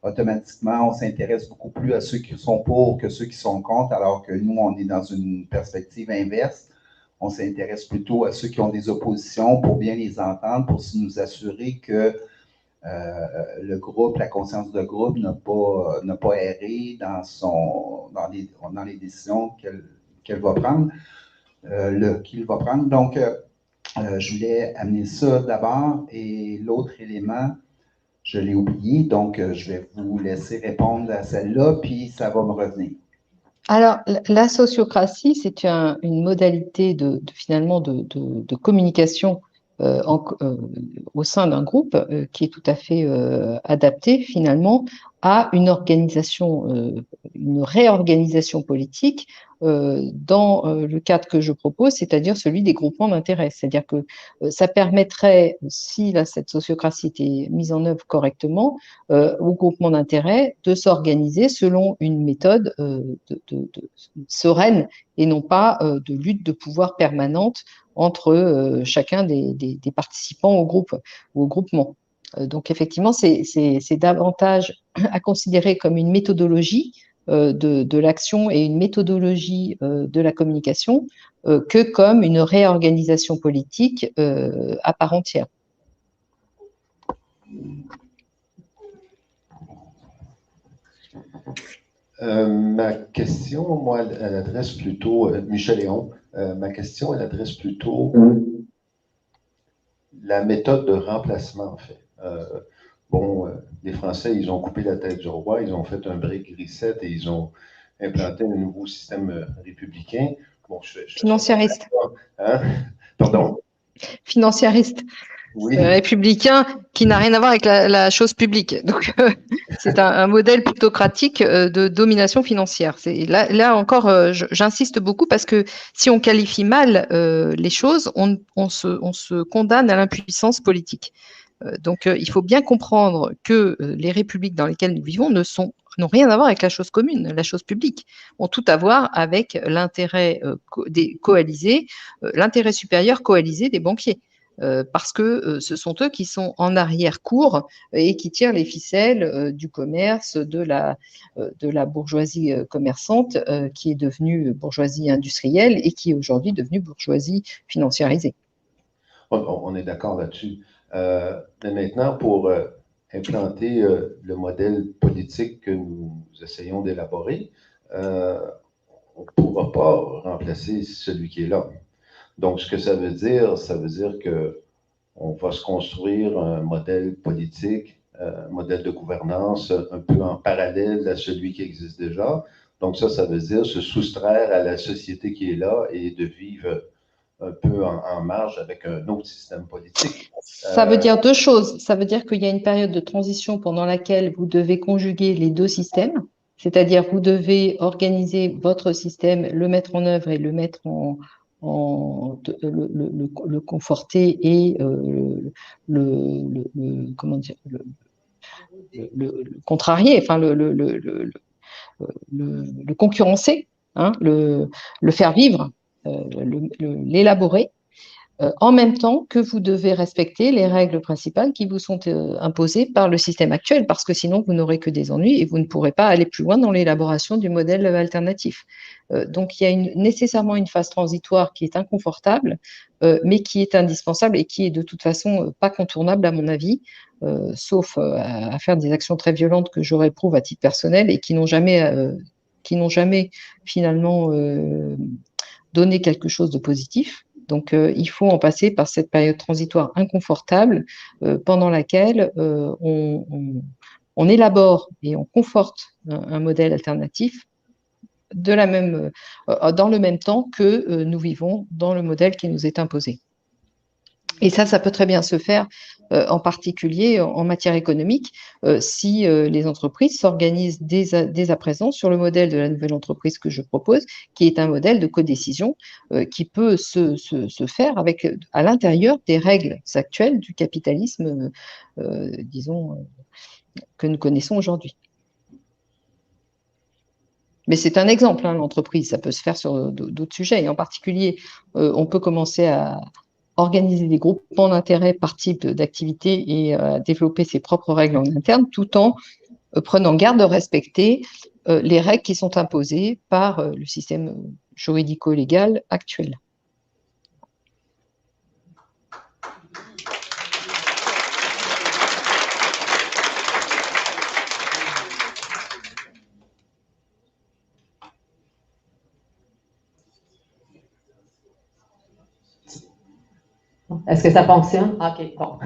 automatiquement, on s'intéresse beaucoup plus à ceux qui sont pour que ceux qui sont contre, alors que nous, on est dans une perspective inverse. On s'intéresse plutôt à ceux qui ont des oppositions pour bien les entendre, pour nous assurer que le groupe, la conscience de groupe n'a pas erré dans les décisions qu'elle va prendre, qu'il va prendre. Donc, je voulais amener ça d'abord. Et l'autre élément, je l'ai oublié, donc je vais vous laisser répondre à celle-là, puis ça va me revenir. Alors, la sociocratie, c'est une modalité finalement de communication au sein d'un groupe qui est tout à fait adaptée finalement à une réorganisation politique dans le cadre que je propose, c'est-à-dire celui des groupements d'intérêt. C'est-à-dire que ça permettrait, si cette sociocratie était mise en œuvre correctement, aux groupements d'intérêt de s'organiser selon une méthode sereine et non pas de lutte de pouvoir permanente entre chacun des participants au groupe ou au groupement. Donc effectivement, c'est davantage à considérer comme une méthodologie de l'action et une méthodologie de la communication que comme une réorganisation politique à part entière. Ma question, moi, elle adresse plutôt, Michel Léon, ma question, elle adresse plutôt la méthode de remplacement, en fait. Les Français, ils ont coupé la tête du roi, ils ont fait un break reset et ils ont implanté un nouveau système républicain. Financiariste. Hein? Pardon? Financiariste. Oui. Républicain qui n'a rien à voir avec la chose publique. Donc, c'est un modèle plutocratique de domination financière. Là encore, j'insiste beaucoup parce que si on qualifie mal les choses, on se condamne à l'impuissance politique. Donc, il faut bien comprendre que les républiques dans lesquelles nous vivons n'ont rien à voir avec la chose commune, la chose publique, ont tout à voir avec l'intérêt coalisé, l'intérêt supérieur coalisé des banquiers. Parce que ce sont eux qui sont en arrière-cour et qui tirent les ficelles du commerce, de la bourgeoisie commerçante qui est devenue bourgeoisie industrielle et qui est aujourd'hui devenue bourgeoisie financiarisée. On est d'accord là-dessus. Mais maintenant, pour implanter le modèle politique que nous essayons d'élaborer, on ne pourra pas remplacer celui qui est là. Donc, ce que ça veut dire qu'on va se construire un modèle politique, un modèle de gouvernance un peu en parallèle à celui qui existe déjà. Donc, ça veut dire se soustraire à la société qui est là et de vivre un peu en marge avec un autre système politique. Ça veut dire deux choses. Ça veut dire qu'il y a une période de transition pendant laquelle vous devez conjuguer les deux systèmes, c'est-à-dire vous devez organiser votre système, le mettre en œuvre et le mettre le conforter et comment dire, le contrarier, enfin le concurrencer, hein, le faire vivre, l'élaborer, en même temps que vous devez respecter les règles principales qui vous sont imposées par le système actuel, parce que sinon vous n'aurez que des ennuis et vous ne pourrez pas aller plus loin dans l'élaboration du modèle alternatif. Donc il y a nécessairement une phase transitoire qui est inconfortable, mais qui est indispensable et qui est de toute façon pas contournable à mon avis, sauf à faire des actions très violentes que je réprouve à titre personnel et qui n'ont jamais finalement donné quelque chose de positif. Donc, il faut en passer par cette période transitoire inconfortable pendant laquelle on élabore et on conforte un modèle alternatif dans le même temps que nous vivons dans le modèle qui nous est imposé. Et ça peut très bien se faire, en particulier en matière économique, si les entreprises s'organisent dès à présent sur le modèle de la nouvelle entreprise que je propose, qui est un modèle de codécision qui peut se faire avec, à l'intérieur des règles actuelles du capitalisme, disons, que nous connaissons aujourd'hui. Mais c'est un exemple, hein, l'entreprise, ça peut se faire sur d'autres sujets. Et en particulier, on peut commencer à organiser des groupements d'intérêt par type d'activité et développer ses propres règles en interne, tout en prenant garde de respecter les règles qui sont imposées par le système juridico-légal actuel. Est-ce que ça fonctionne? OK, bon.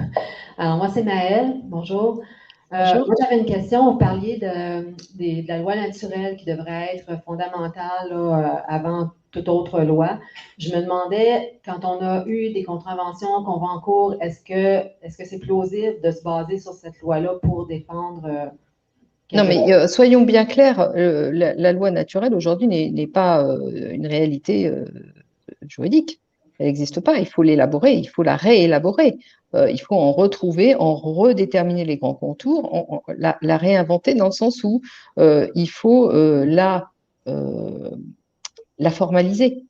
Alors, moi, c'est Maëlle. Bonjour. Bonjour. Moi, j'avais une question. Vous parliez de la loi naturelle qui devrait être fondamentale là, avant toute autre loi. Je me demandais, quand on a eu des contraventions qu'on va en cours, est-ce que c'est plausible de se baser sur cette loi-là pour défendre non, mais soyons bien clairs, la loi naturelle aujourd'hui n'est pas une réalité juridique. Elle n'existe pas, il faut l'élaborer, il faut la réélaborer. Il faut en retrouver, en redéterminer les grands contours, la réinventer dans le sens où il faut la formaliser.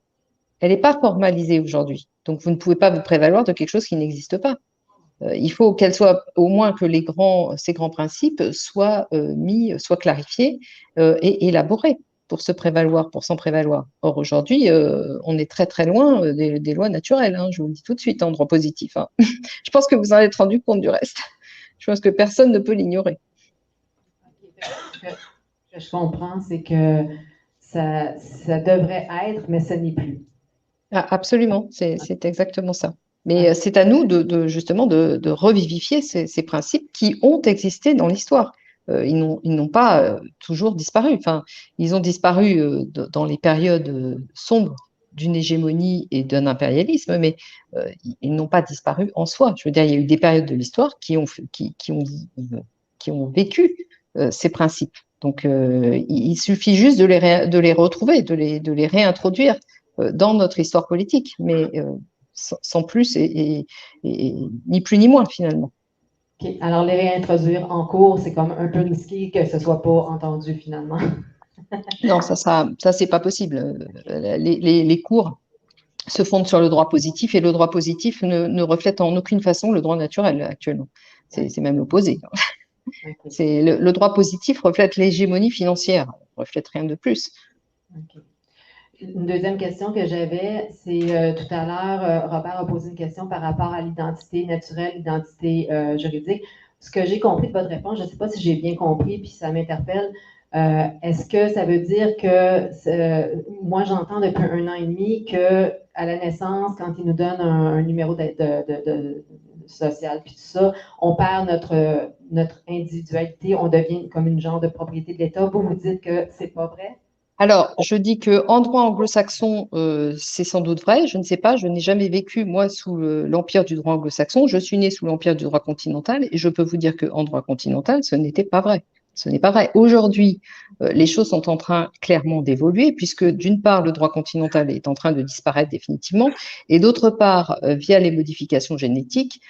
Elle n'est pas formalisée aujourd'hui. Donc, vous ne pouvez pas vous prévaloir de quelque chose qui n'existe pas. Il faut qu'elle soit, au moins que ces grands principes soient soient clarifiés et élaborés pour se prévaloir, pour s'en prévaloir. Or, aujourd'hui, on est très très loin des lois naturelles, hein, je vous le dis tout de suite, en droit positif. Hein. Je pense que vous en êtes rendu compte du reste. Je pense que personne ne peut l'ignorer. Ce que je comprends, c'est que ça devrait être, mais ce n'est plus. Ah, absolument, c'est exactement ça. Mais c'est à nous justement de revivifier ces principes qui ont existé dans l'histoire. Ils n'ont pas toujours disparu. Enfin, ils ont disparu dans les périodes sombres d'une hégémonie et d'un impérialisme, mais ils n'ont pas disparu en soi. Je veux dire, il y a eu des périodes de l'histoire qui ont vécu ces principes. Donc, il suffit juste de les retrouver, de les réintroduire dans notre histoire politique, mais sans plus et ni plus ni moins finalement. Okay. Alors, les réintroduire en cours, c'est comme un peu risqué que ce ne soit pas entendu finalement. Non, ça c'est pas possible. Les cours se fondent sur le droit positif et le droit positif ne reflète en aucune façon le droit naturel actuellement. C'est même l'opposé. Okay. Le droit positif reflète l'hégémonie financière, ne reflète rien de plus. Okay. Une deuxième question que j'avais, c'est tout à l'heure, Robert a posé une question par rapport à l'identité naturelle, l'identité juridique. Ce que j'ai compris de votre réponse, je ne sais pas si j'ai bien compris, puis ça m'interpelle. Est-ce que ça veut dire que, moi j'entends depuis 1 an et demi qu'à la naissance, quand ils nous donnent un numéro de social, puis tout ça, on perd notre individualité, on devient comme une genre de propriété de l'État. Vous dites que c'est pas vrai? Alors, je dis qu'en droit anglo-saxon, c'est sans doute vrai. Je ne sais pas, je n'ai jamais vécu, moi, sous l'empire du droit anglo-saxon. Je suis née sous l'empire du droit continental et je peux vous dire qu'en droit continental, ce n'était pas vrai. Ce n'est pas vrai. Aujourd'hui, les choses sont en train clairement d'évoluer puisque d'une part, le droit continental est en train de disparaître définitivement et d'autre part, via les modifications génétiques,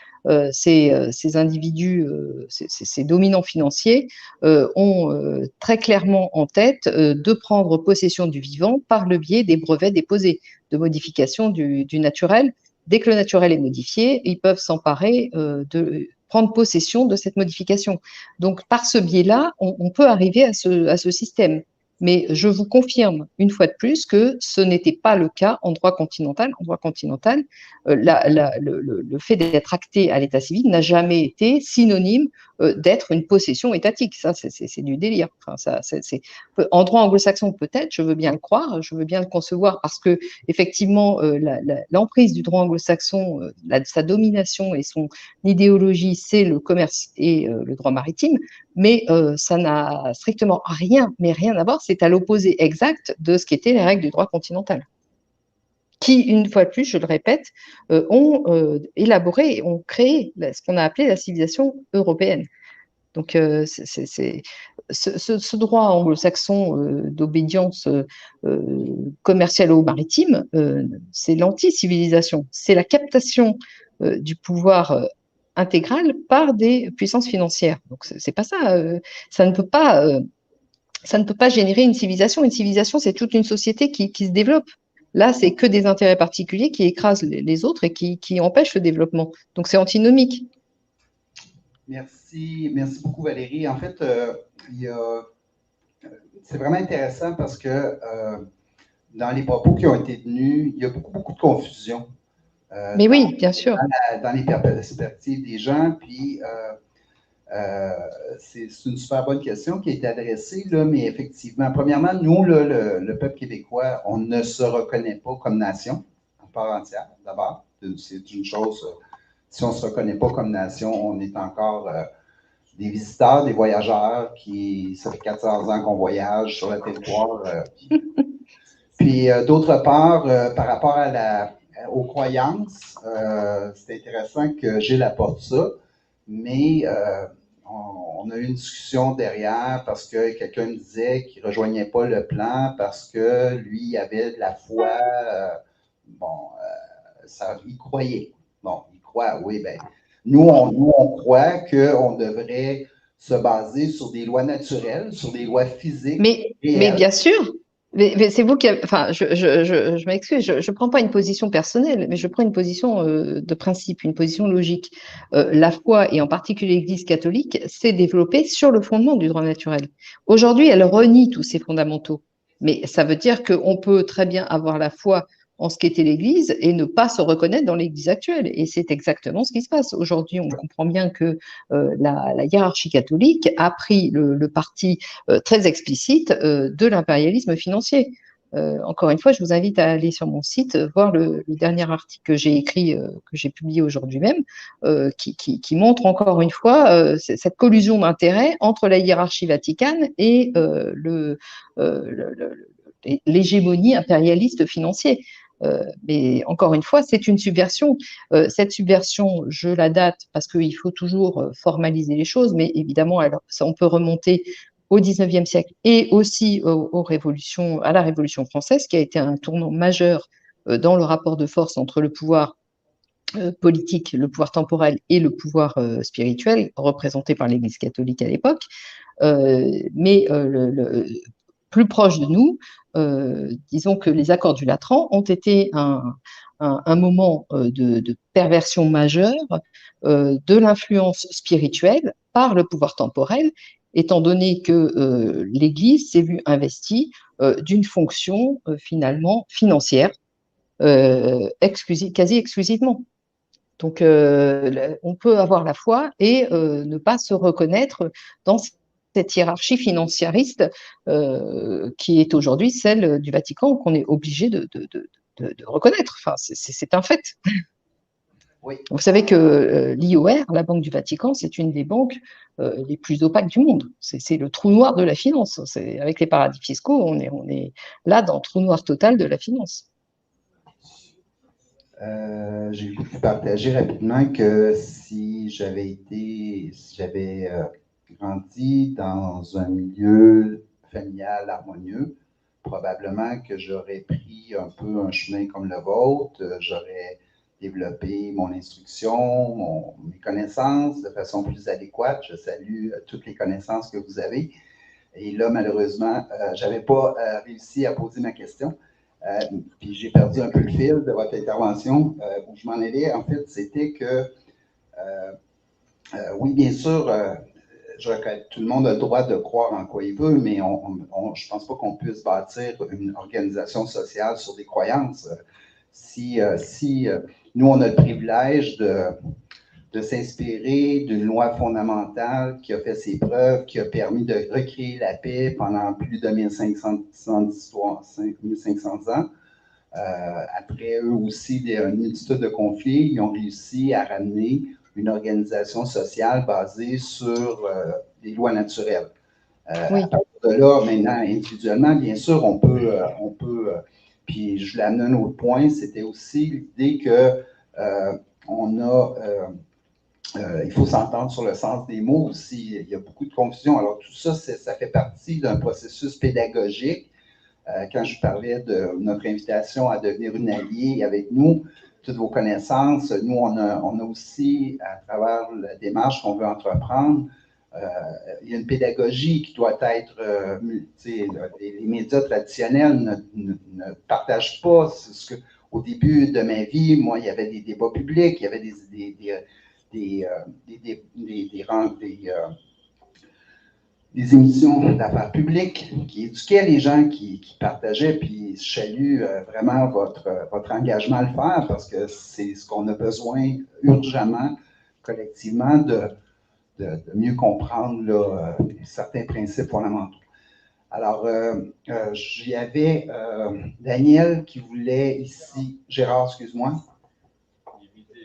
ces individus, ces dominants financiers ont très clairement en tête de prendre possession du vivant par le biais des brevets déposés, de modification du naturel. Dès que le naturel est modifié, ils peuvent s'emparer de prendre possession de cette modification. Donc, par ce biais-là, on peut arriver à ce système. Mais je vous confirme une fois de plus que ce n'était pas le cas en droit continental. En droit continental, le fait d'être acté à l'état civil n'a jamais été synonyme d'être une possession étatique. Ça, c'est du délire. Enfin, en droit anglo-saxon, peut-être, je veux bien le croire, je veux bien le concevoir parce que, effectivement, l'emprise du droit anglo-saxon, sa domination et son idéologie, c'est le commerce et le droit maritime. Mais ça n'a strictement rien à voir, c'est à l'opposé exact de ce qu'étaient les règles du droit continental. qui, une fois de plus, je le répète, ont élaboré, ont créé ce qu'on a appelé la civilisation européenne. Donc, ce droit anglo-saxon d'obédience commerciale ou maritime, c'est l'anti-civilisation. C'est la captation du pouvoir intégral par des puissances financières. Donc, c'est pas ça. Ça ne peut pas générer une civilisation. Une civilisation, c'est toute une société qui se développe. Là, c'est que des intérêts particuliers qui écrasent les autres et qui empêchent le développement. Donc, c'est antinomique. Merci beaucoup Valérie. En fait, c'est vraiment intéressant parce que dans les propos qui ont été tenus, il y a beaucoup de confusion. Mais oui, bien sûr. Dans les perspectives des gens, puis c'est une super bonne question qui a été adressée, là, mais effectivement, premièrement, nous, là, le peuple québécois, on ne se reconnaît pas comme nation en part entière, d'abord. C'est une chose, si on ne se reconnaît pas comme nation, on est encore des visiteurs, des voyageurs, ça fait 400 ans qu'on voyage sur le territoire. Puis d'autre part, par rapport aux croyances, c'est intéressant que Gilles apporte ça, mais on a eu une discussion derrière parce que quelqu'un me disait qu'il ne rejoignait pas le plan parce que lui, il avait de la foi. Il croyait. Bon, il croit, oui, bien. Nous, on croit qu'on devrait se baser sur des lois naturelles, sur des lois physiques. Mais bien sûr. Mais c'est vous qui avez, enfin, je m'excuse, je ne prends pas une position personnelle, mais je prends une position de principe, une position logique. La foi, et en particulier l'Église catholique, s'est développée sur le fondement du droit naturel. Aujourd'hui, elle renie tous ces fondamentaux. Mais ça veut dire qu'on peut très bien avoir la foi en ce qu'était l'Église et ne pas se reconnaître dans l'Église actuelle. Et c'est exactement ce qui se passe. Aujourd'hui, on comprend bien que la hiérarchie catholique a pris le parti très explicite de l'impérialisme financier. Encore une fois, je vous invite à aller sur mon site, voir le dernier article que j'ai écrit, que j'ai publié aujourd'hui même, qui montre encore une fois cette collusion d'intérêts entre la hiérarchie vaticane et l'hégémonie impérialiste financière. Mais encore une fois, c'est une subversion. Cette subversion, je la date parce qu'il faut toujours formaliser les choses, mais évidemment, on peut remonter au XIXe siècle et aussi à la Révolution française, qui a été un tournant majeur dans le rapport de force entre le pouvoir politique, le pouvoir temporel et le pouvoir spirituel, représenté par l'Église catholique à l'époque. Mais plus proche de nous, disons que les accords du Latran ont été un moment de perversion majeure de l'influence spirituelle par le pouvoir temporel, étant donné que l'Église s'est vue investie d'une fonction finalement financière, quasi exclusivement. Donc, on peut avoir la foi et ne pas se reconnaître dans cette hiérarchie financiariste qui est aujourd'hui celle du Vatican, qu'on est obligé de reconnaître. Enfin, c'est un fait. Oui. Vous savez que l'IOR, la Banque du Vatican, c'est une des banques les plus opaques du monde. C'est le trou noir de la finance. Avec les paradis fiscaux, on est là dans le trou noir total de la finance. J'ai pu partager rapidement que si j'avais grandi dans un milieu familial harmonieux, probablement que j'aurais pris un peu un chemin comme le vôtre. J'aurais développé mon instruction, mes connaissances de façon plus adéquate. Je salue toutes les connaissances que vous avez. Et là, malheureusement, je n'avais pas réussi à poser ma question. Puis j'ai perdu un peu le fil de votre intervention. Où je m'en allais, en fait, c'était que, oui, bien sûr, tout le monde a le droit de croire en quoi il veut, mais je ne pense pas qu'on puisse bâtir une organisation sociale sur des croyances. Si nous, on a le privilège de s'inspirer d'une loi fondamentale qui a fait ses preuves, qui a permis de recréer la paix pendant plus de 1500 ans. Après eux aussi, une multitude de conflits, ils ont réussi à ramener une organisation sociale basée sur des lois naturelles. Oui. À partir de là, maintenant, individuellement, bien sûr, on peut Puis je voulais amener un autre point, c'était aussi l'idée que il faut s'entendre sur le sens des mots aussi. Il y a beaucoup de confusion. Alors tout ça, ça fait partie d'un processus pédagogique. Quand je parlais de notre invitation à devenir une alliée avec nous, toutes vos connaissances, nous, on a aussi, à travers la démarche qu'on veut entreprendre, il y a une pédagogie qui doit être, les médias traditionnels ne partagent pas ce que, au début de ma vie, moi, il y avait des débats publics, il y avait des émissions d'affaires publiques qui éduquaient les gens, qui partageaient, puis je salue vraiment votre engagement à le faire parce que c'est ce qu'on a besoin urgemment, collectivement, de mieux comprendre là, certains principes fondamentaux. Alors, il y avait Daniel qui voulait ici, Gérard, excuse-moi.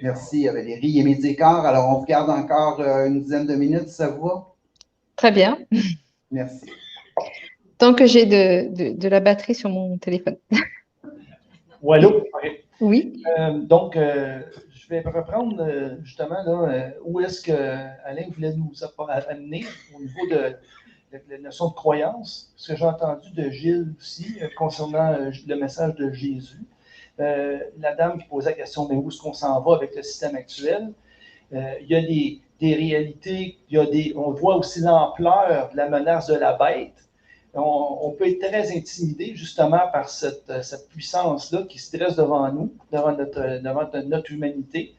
Merci Valérie. Il est 12h15, alors on vous garde encore une dizaine de minutes, si ça vous va? Très bien. Merci. Tant que j'ai de la batterie sur mon téléphone. Allô? Oui. Donc, je vais reprendre justement là, où est-ce qu'Alain voulait nous amener au niveau de la notion de croyance, ce que j'ai entendu de Gilles aussi concernant le message de Jésus. La dame qui posait la question, mais où est-ce qu'on s'en va avec le système actuel? Il y a des réalités, on voit aussi l'ampleur de la menace de la bête. On peut être très intimidé justement par cette puissance-là qui se dresse devant nous, devant notre humanité.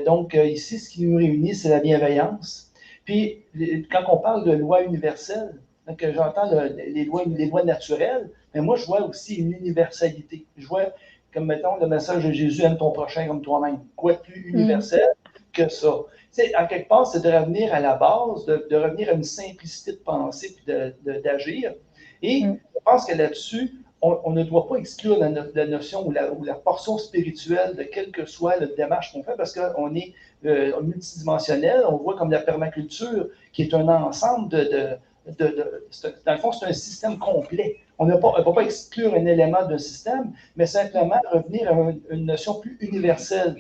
Donc ici, ce qui nous réunit, c'est la bienveillance. Puis, quand on parle de loi universelle, donc j'entends les lois naturelles, mais moi, je vois aussi une universalité. Je vois, comme mettons, le message de Jésus, aime ton prochain comme toi-même. Quoi de plus universel que ça? C'est, en quelque part, c'est de revenir à la base, de revenir à une simplicité de pensée puis d'agir. Et je pense que là-dessus, on ne doit pas exclure la notion ou la portion spirituelle de quelle que soit la démarche qu'on fait, parce qu'on est multidimensionnel. On voit comme la permaculture, qui est un ensemble dans le fond, c'est un système complet. On ne peut pas exclure un élément d'un système, mais simplement revenir à une notion plus universelle.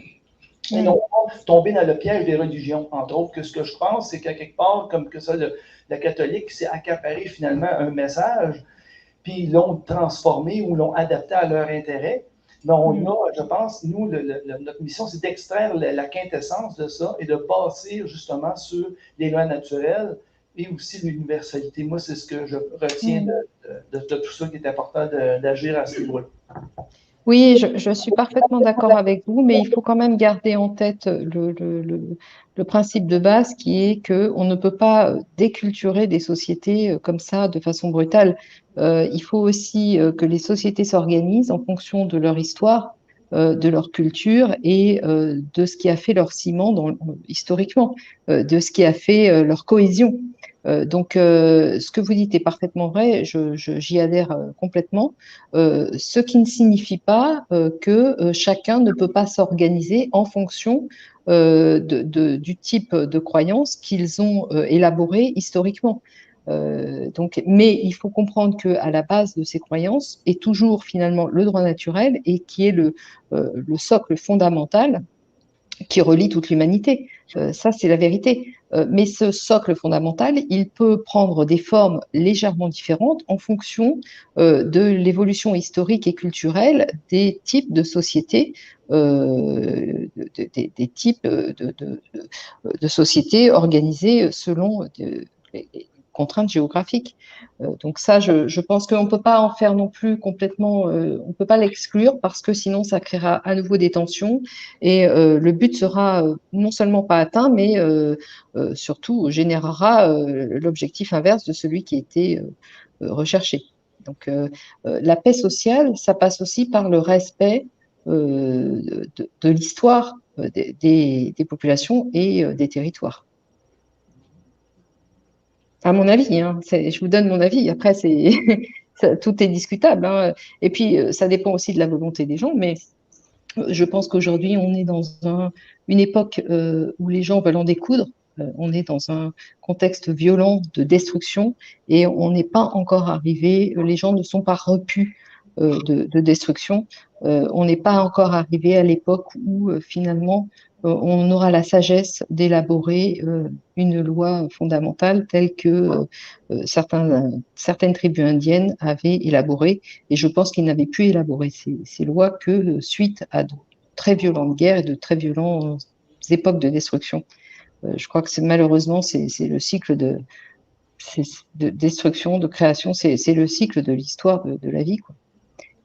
Et non pas tomber dans le piège des religions, entre autres, que ce que je pense, c'est qu'à quelque part, comme que ça, la catholique s'est accaparé finalement un message, puis ils l'ont transformé ou l'ont adapté à leur intérêt. Mais on a, je pense, nous, notre mission, c'est d'extraire la quintessence de ça et de bâtir justement sur les lois naturelles et aussi l'universalité. Moi, c'est ce que je retiens de tout ça qui est important d'agir à ce niveau-là. Oui, je suis parfaitement d'accord avec vous, mais il faut quand même garder en tête le principe de base qui est qu'on ne peut pas déculturer des sociétés comme ça de façon brutale. Il faut aussi que les sociétés s'organisent en fonction de leur histoire, de leur culture et de ce qui a fait leur ciment historiquement, de ce qui a fait leur cohésion. Donc, ce que vous dites est parfaitement vrai, j'y adhère complètement, ce qui ne signifie pas que chacun ne peut pas s'organiser en fonction du type de croyance qu'ils ont élaboré historiquement. Mais il faut comprendre qu'à la base de ces croyances est toujours finalement le droit naturel et qui est le socle fondamental qui relie toute l'humanité. Ça, c'est la vérité. Mais ce socle fondamental, il peut prendre des formes légèrement différentes en fonction de l'évolution historique et culturelle des types de sociétés, des types de sociétés organisées selon les contraintes géographiques. Donc ça, je pense qu'on ne peut pas en faire non plus complètement, on ne peut pas l'exclure parce que sinon ça créera à nouveau des tensions et le but sera non seulement pas atteint, mais surtout générera l'objectif inverse de celui qui était recherché. Donc la paix sociale, ça passe aussi par le respect de l'histoire des populations et des territoires. À mon avis, hein, je vous donne mon avis. Après, tout est discutable. Hein. Et puis, ça dépend aussi de la volonté des gens. Mais je pense qu'aujourd'hui, on est dans une époque où les gens veulent en découdre. On est dans un contexte violent de destruction et on n'est pas encore arrivé. Les gens ne sont pas repus de destruction. On n'est pas encore arrivé à l'époque où finalement on aura la sagesse d'élaborer une loi fondamentale telle que certaines tribus indiennes avaient élaboré. Et je pense qu'ils n'avaient pu élaborer ces lois que suite à de très violentes guerres et de très violentes époques de destruction. Je crois que malheureusement, c'est le cycle de destruction, de création, c'est le cycle de l'histoire de la vie, quoi.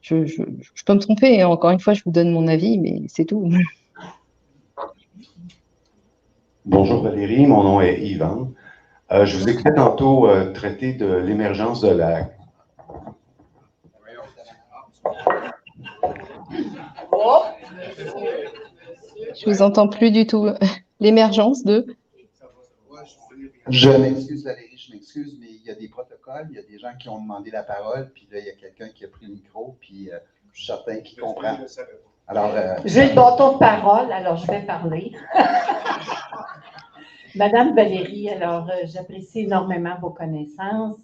Je peux me tromper, hein. Encore une fois, je vous donne mon avis, mais c'est tout. Bonjour Valérie, mon nom est Yvan. Je vous écoutais tantôt traiter de l'émergence de la... Je vous entends plus du tout. L'émergence de... Je m'excuse Valérie, je m'excuse, mais il y a des protocoles, il y a des gens qui ont demandé la parole, puis là, il y a quelqu'un qui a pris le micro, puis je suis certain qu'il comprend. Alors, j'ai le bâton de parole, alors je vais parler. Madame Valérie, alors j'apprécie énormément vos connaissances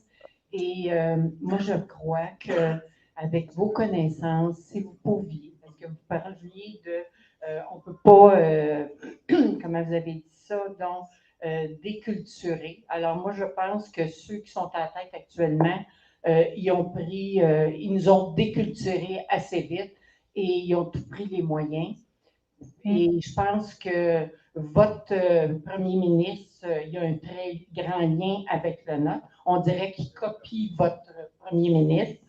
et moi je crois qu'avec vos connaissances, si vous pouviez, parce que vous parliez de, on ne peut pas, comment vous avez dit ça, donc déculturer. Alors moi je pense que ceux qui sont à la tête actuellement, ils nous ont déculturés assez vite et ils ont tout pris les moyens. Et je pense que votre premier ministre, il y a un très grand lien avec le nôtre. On dirait qu'il copie votre premier ministre.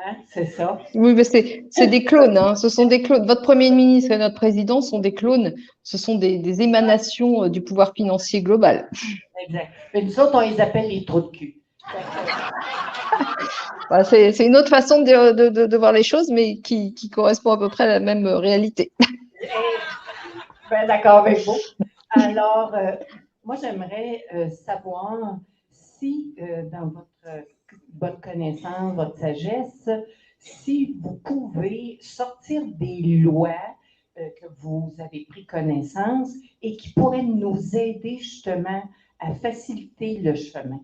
Hein? C'est ça? Oui, mais c'est des clones, hein. Ce sont des clones. Votre premier ministre et notre président sont des clones. Ce sont des émanations du pouvoir financier global. Exact. Mais nous autres, on les appelle les trous de cul. Voilà, c'est une autre façon de voir les choses, mais qui correspond à peu près à la même réalité. Ben, d'accord avec vous. Alors, moi, j'aimerais savoir si, dans votre connaissance, votre sagesse, si vous pouvez sortir des lois que vous avez pris connaissance et qui pourraient nous aider justement à faciliter le chemin.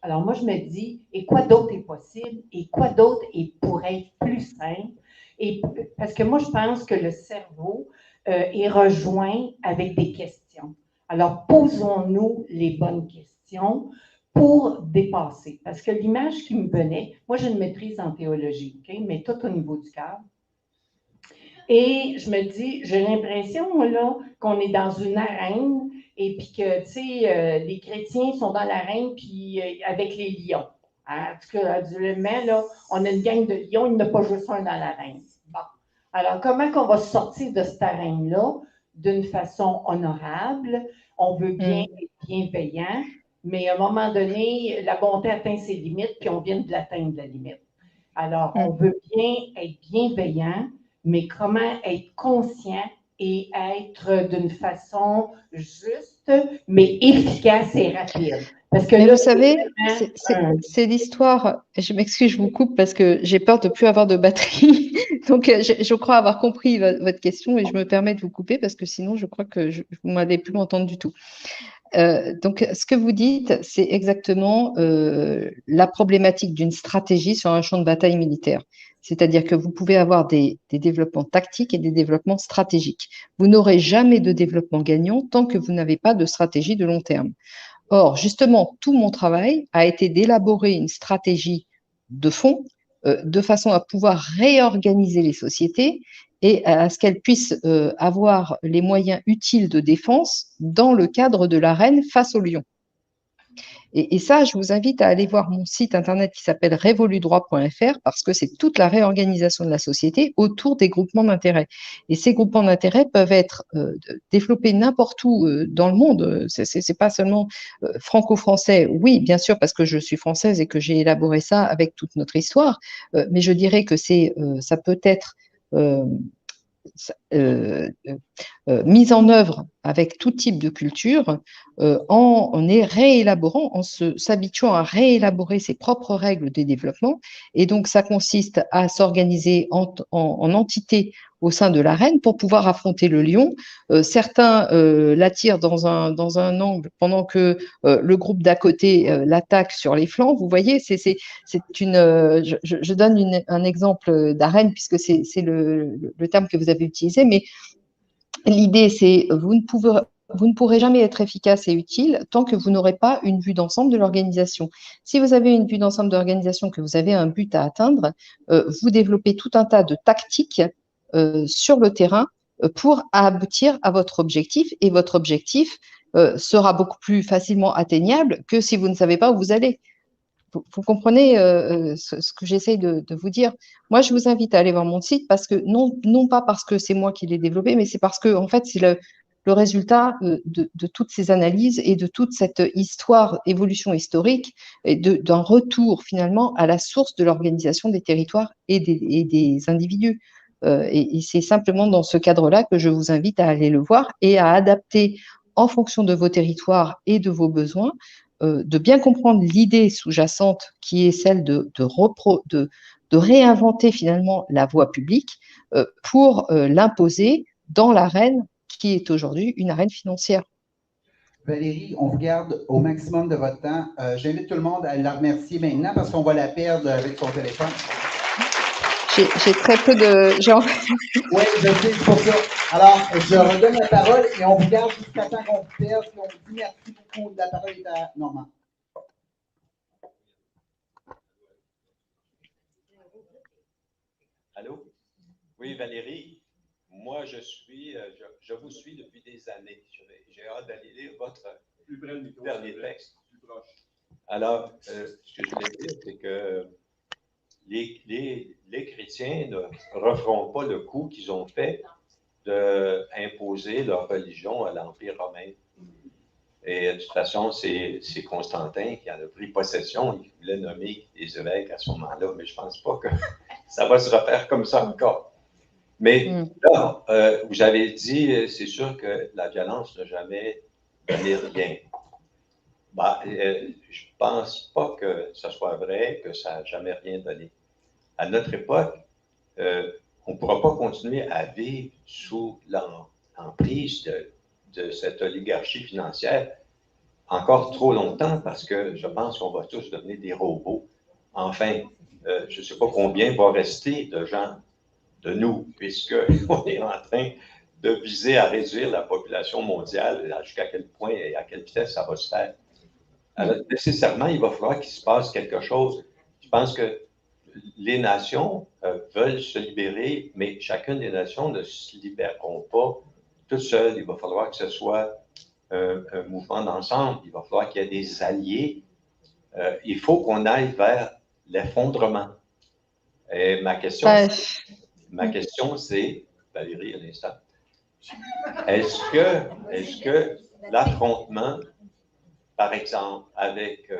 Alors, moi, je me dis, et quoi d'autre est possible et quoi d'autre pourrait être plus simple? Et, parce que moi, je pense que le cerveau est rejoint avec des questions. Alors, posons-nous les bonnes questions pour dépasser. Parce que l'image qui me venait, moi, j'ai une maîtrise en théologie, okay? Mais tout au niveau du cœur. Et je me dis, j'ai l'impression là qu'on est dans une arène et puis que, tu sais, les chrétiens sont dans l'arène puis avec les lions. Hein? En tout cas, actuellement, là, on a une gang de lions, il n'y en a pas juste un dans l'arène. Bon. Alors, comment qu'on va sortir de cette arène-là d'une façon honorable? On veut bien être bienveillant, mais à un moment donné, la bonté atteint ses limites, puis on vient de l'atteindre, la limite. Alors, on veut bien être bienveillant, mais comment être conscient et être d'une façon juste, mais efficace et rapide. Parce que mais là, vous savez, c'est l'histoire. Je m'excuse, je vous coupe parce que j'ai peur de ne plus avoir de batterie. Donc, je crois avoir compris votre question et je me permets de vous couper parce que sinon, je crois que vous ne m'allez plus m'entendre du tout. Donc, ce que vous dites, c'est exactement la problématique d'une stratégie sur un champ de bataille militaire. C'est-à-dire que vous pouvez avoir des développements tactiques et des développements stratégiques. Vous n'aurez jamais de développement gagnant tant que vous n'avez pas de stratégie de long terme. Or, justement, tout mon travail a été d'élaborer une stratégie de fond de façon à pouvoir réorganiser les sociétés et à ce qu'elles puissent avoir les moyens utiles de défense dans le cadre de l'arène face aux lions. Et ça, je vous invite à aller voir mon site internet qui s'appelle revoludroit.fr parce que c'est toute la réorganisation de la société autour des groupements d'intérêt. Et ces groupements d'intérêt peuvent être développés n'importe où dans le monde. C'est pas seulement franco-français. Oui, bien sûr, parce que je suis française et que j'ai élaboré ça avec toute notre histoire. Mais je dirais que ça peut être mise en œuvre avec tout type de culture en réélaborant, en s'habituant à réélaborer ses propres règles de développement. Et donc, ça consiste à s'organiser en entités au sein de l'arène pour pouvoir affronter le lion. Certains l'attirent dans un angle pendant que le groupe d'à côté l'attaque sur les flancs. Vous voyez, je donne un exemple d'arène puisque c'est le terme que vous avez utilisé, mais l'idée, c'est vous ne pourrez jamais être efficace et utile tant que vous n'aurez pas une vue d'ensemble de l'organisation. Si vous avez une vue d'ensemble de l'organisation, que vous avez un but à atteindre, vous développez tout un tas de tactiques sur le terrain pour aboutir à votre objectif. Et votre objectif sera beaucoup plus facilement atteignable que si vous ne savez pas où vous allez. Vous comprenez ce que j'essaye de vous dire. Moi, je vous invite à aller voir mon site parce que non pas parce que c'est moi qui l'ai développé, mais c'est parce que en fait, c'est le résultat de toutes ces analyses et de toute cette évolution historique et d'un retour finalement à la source de l'organisation des territoires et des individus. Et c'est simplement dans ce cadre-là que je vous invite à aller le voir et à adapter en fonction de vos territoires et de vos besoins, de bien comprendre l'idée sous-jacente qui est celle de réinventer finalement la voie publique pour l'imposer dans l'arène qui est aujourd'hui une arène financière. Valérie, on vous garde au maximum de votre temps. J'invite tout le monde à la remercier maintenant parce qu'on va la perdre avec son téléphone. J'ai très peu de... Oui, je sais, c'est pour ça. Alors, je redonne la parole et on vous garde jusqu'à temps qu'on vous perde. Puis on vous dit merci beaucoup. La parole est à Normand. Allô? Oui, Valérie. Moi, je vous suis depuis des années. J'ai hâte d'aller lire votre dernier texte. Alors, ce que je voulais dire, c'est que les chrétiens ne referont pas le coup qu'ils ont fait d'imposer leur religion à l'Empire romain. Et de toute façon, c'est Constantin qui en a pris possession. Il voulait nommer les évêques à ce moment-là, mais je ne pense pas que ça va se refaire comme ça encore. Mais là, vous avez dit, c'est sûr que la violence n'a jamais donné rien. Ben, je ne pense pas que ce soit vrai, que ça n'a jamais rien donné. À notre époque, on ne pourra pas continuer à vivre sous l'emprise de cette oligarchie financière encore trop longtemps parce que je pense qu'on va tous devenir des robots. Enfin, je ne sais pas combien va rester de gens de nous, puisqu'on est en train de viser à réduire la population mondiale, jusqu'à quel point et à quelle vitesse ça va se faire. Alors, nécessairement, il va falloir qu'il se passe quelque chose. Je pense que les nations veulent se libérer, mais chacune des nations ne se libéreront pas toutes seules. Il va falloir que ce soit un mouvement d'ensemble. Il va falloir qu'il y ait des alliés. Il faut qu'on aille vers l'effondrement. Et ma question, c'est, Valérie, à l'instant, est-ce que l'affrontement, par exemple, avec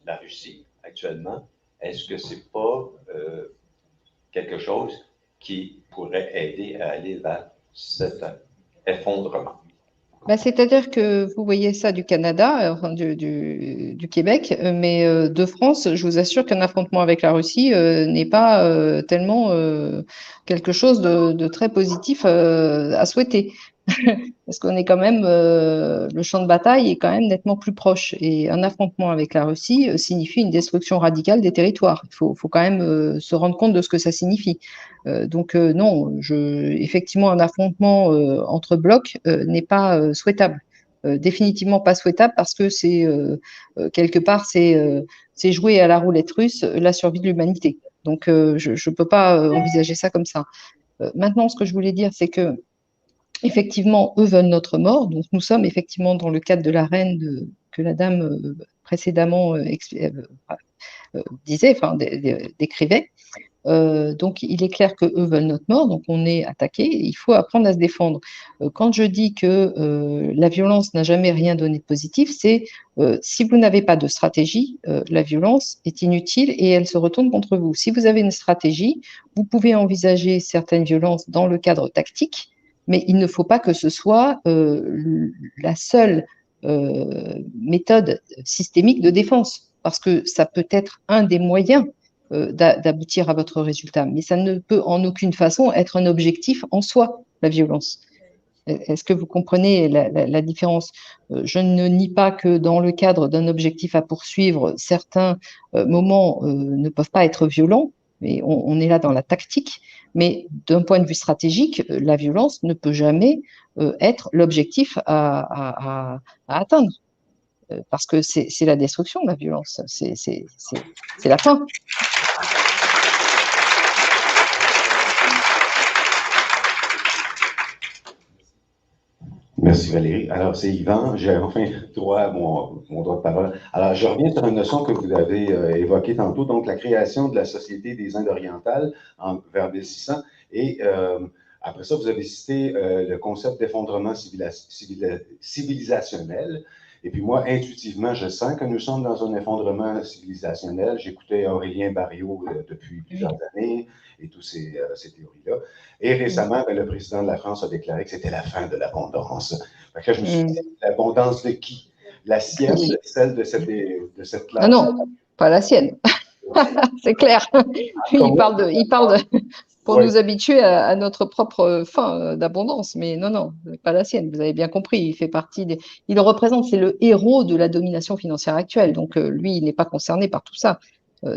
la Russie actuellement, est-ce que ce n'est pas quelque chose qui pourrait aider à aller vers cet effondrement? C'est-à-dire que vous voyez ça du Canada, enfin du Québec, mais de France, je vous assure qu'un affrontement avec la Russie n'est pas tellement quelque chose de très positif à souhaiter. Parce qu'on est quand même, le champ de bataille est quand même nettement plus proche. Et un affrontement avec la Russie signifie une destruction radicale des territoires. Il faut quand même se rendre compte de ce que ça signifie. Non, effectivement, un affrontement entre blocs n'est pas souhaitable. Définitivement pas souhaitable parce que c'est quelque part, c'est jouer à la roulette russe la survie de l'humanité. Donc, je ne peux pas envisager ça comme ça. Maintenant, ce que je voulais dire, c'est que effectivement, eux veulent notre mort. Donc, nous sommes effectivement dans le cadre de la reine que la dame précédemment disait, enfin, décrivait. Donc, il est clair qu'eux veulent notre mort, donc on est attaqué, et il faut apprendre à se défendre. Quand je dis que la violence n'a jamais rien donné de positif, c'est si vous n'avez pas de stratégie, la violence est inutile et elle se retourne contre vous. Si vous avez une stratégie, vous pouvez envisager certaines violences dans le cadre tactique, mais il ne faut pas que ce soit la seule méthode systémique de défense, parce que ça peut être un des moyens d'aboutir à votre résultat, mais ça ne peut en aucune façon être un objectif en soi, la violence. Est-ce que vous comprenez la différence? Je ne nie pas que dans le cadre d'un objectif à poursuivre, certains moments ne peuvent pas être violents, mais on est là dans la tactique, mais d'un point de vue stratégique, la violence ne peut jamais être l'objectif à atteindre, parce que c'est la destruction, la violence, c'est la fin. Merci Valérie. Alors, c'est Yvan. J'ai enfin droit à mon droit de parole. Alors, je reviens sur une notion que vous avez évoquée tantôt, donc la création de la Société des Indes orientales vers 1600. Et après ça, vous avez cité le concept d'effondrement civilisationnel. Et puis moi, intuitivement, je sens que nous sommes dans un effondrement civilisationnel. J'écoutais Aurélien Barriot depuis plusieurs années et toutes ces théories-là. Et récemment, le président de la France a déclaré que c'était la fin de l'abondance. Je me suis dit, l'abondance de qui? La sienne, celle de cette classe? Ah non, pas la sienne. C'est clair. Il parle pour nous habituer à notre propre fin d'abondance. Mais non, pas la sienne. Vous avez bien compris. Il fait partie il représente, c'est le héros de la domination financière actuelle. Donc, lui, il n'est pas concerné par tout ça.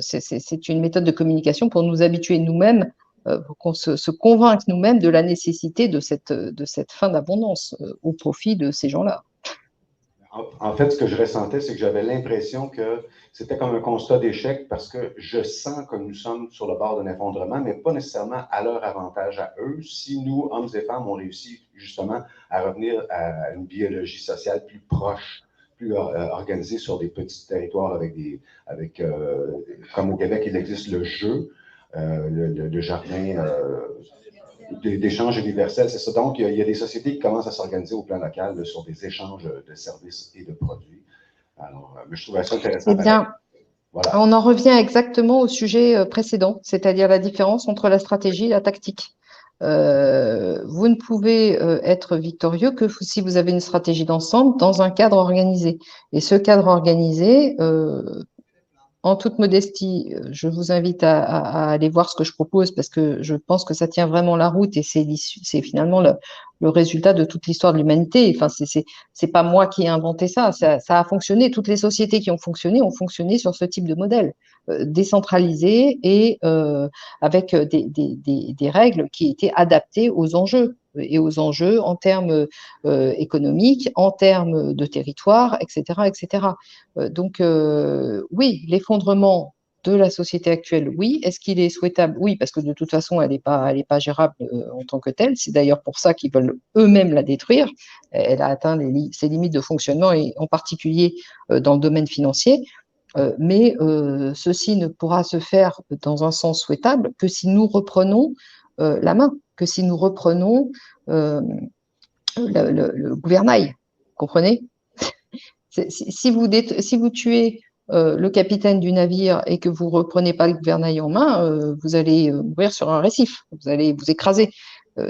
C'est une méthode de communication pour nous habituer nous-mêmes, pour qu'on se convainque nous-mêmes de la nécessité de cette fin d'abondance au profit de ces gens-là. En fait, ce que je ressentais, c'est que j'avais l'impression que c'était comme un constat d'échec parce que je sens que nous sommes sur le bord d'un effondrement, mais pas nécessairement à leur avantage à eux. Si nous, hommes et femmes, on réussit justement à revenir à une biologie sociale plus proche, plus organisée sur des petits territoires comme au Québec, il existe le jeu, le jardin d'échanges universels, c'est ça. Donc, il y a des sociétés qui commencent à s'organiser au plan local sur des échanges de services et de produits. Alors, je trouvais ça intéressant. Eh bien, voilà. On en revient exactement au sujet précédent, c'est-à-dire la différence entre la stratégie et la tactique. Vous ne pouvez être victorieux que si vous avez une stratégie d'ensemble dans un cadre organisé. Et ce cadre organisé, en toute modestie, je vous invite à aller voir ce que je propose parce que je pense que ça tient vraiment la route et c'est finalement le résultat de toute l'histoire de l'humanité. Enfin, c'est pas moi qui ai inventé ça. Ça a fonctionné. Toutes les sociétés qui ont fonctionné sur ce type de modèle décentralisé et avec des règles qui étaient adaptées aux enjeux en termes économiques, en termes de territoire, etc., etc. Donc, oui, l'effondrement de la société actuelle, oui. Est-ce qu'il est souhaitable? Oui, parce que de toute façon, elle n'est pas gérable en tant que telle. C'est d'ailleurs pour ça qu'ils veulent eux-mêmes la détruire. Elle a atteint ses limites de fonctionnement, et en particulier dans le domaine financier. Mais ceci ne pourra se faire dans un sens souhaitable que si nous reprenons la main, que si nous reprenons le gouvernail. Comprenez? Si vous tuez le capitaine du navire et que vous ne reprenez pas le gouvernail en main, vous allez mourir sur un récif, vous allez vous écraser.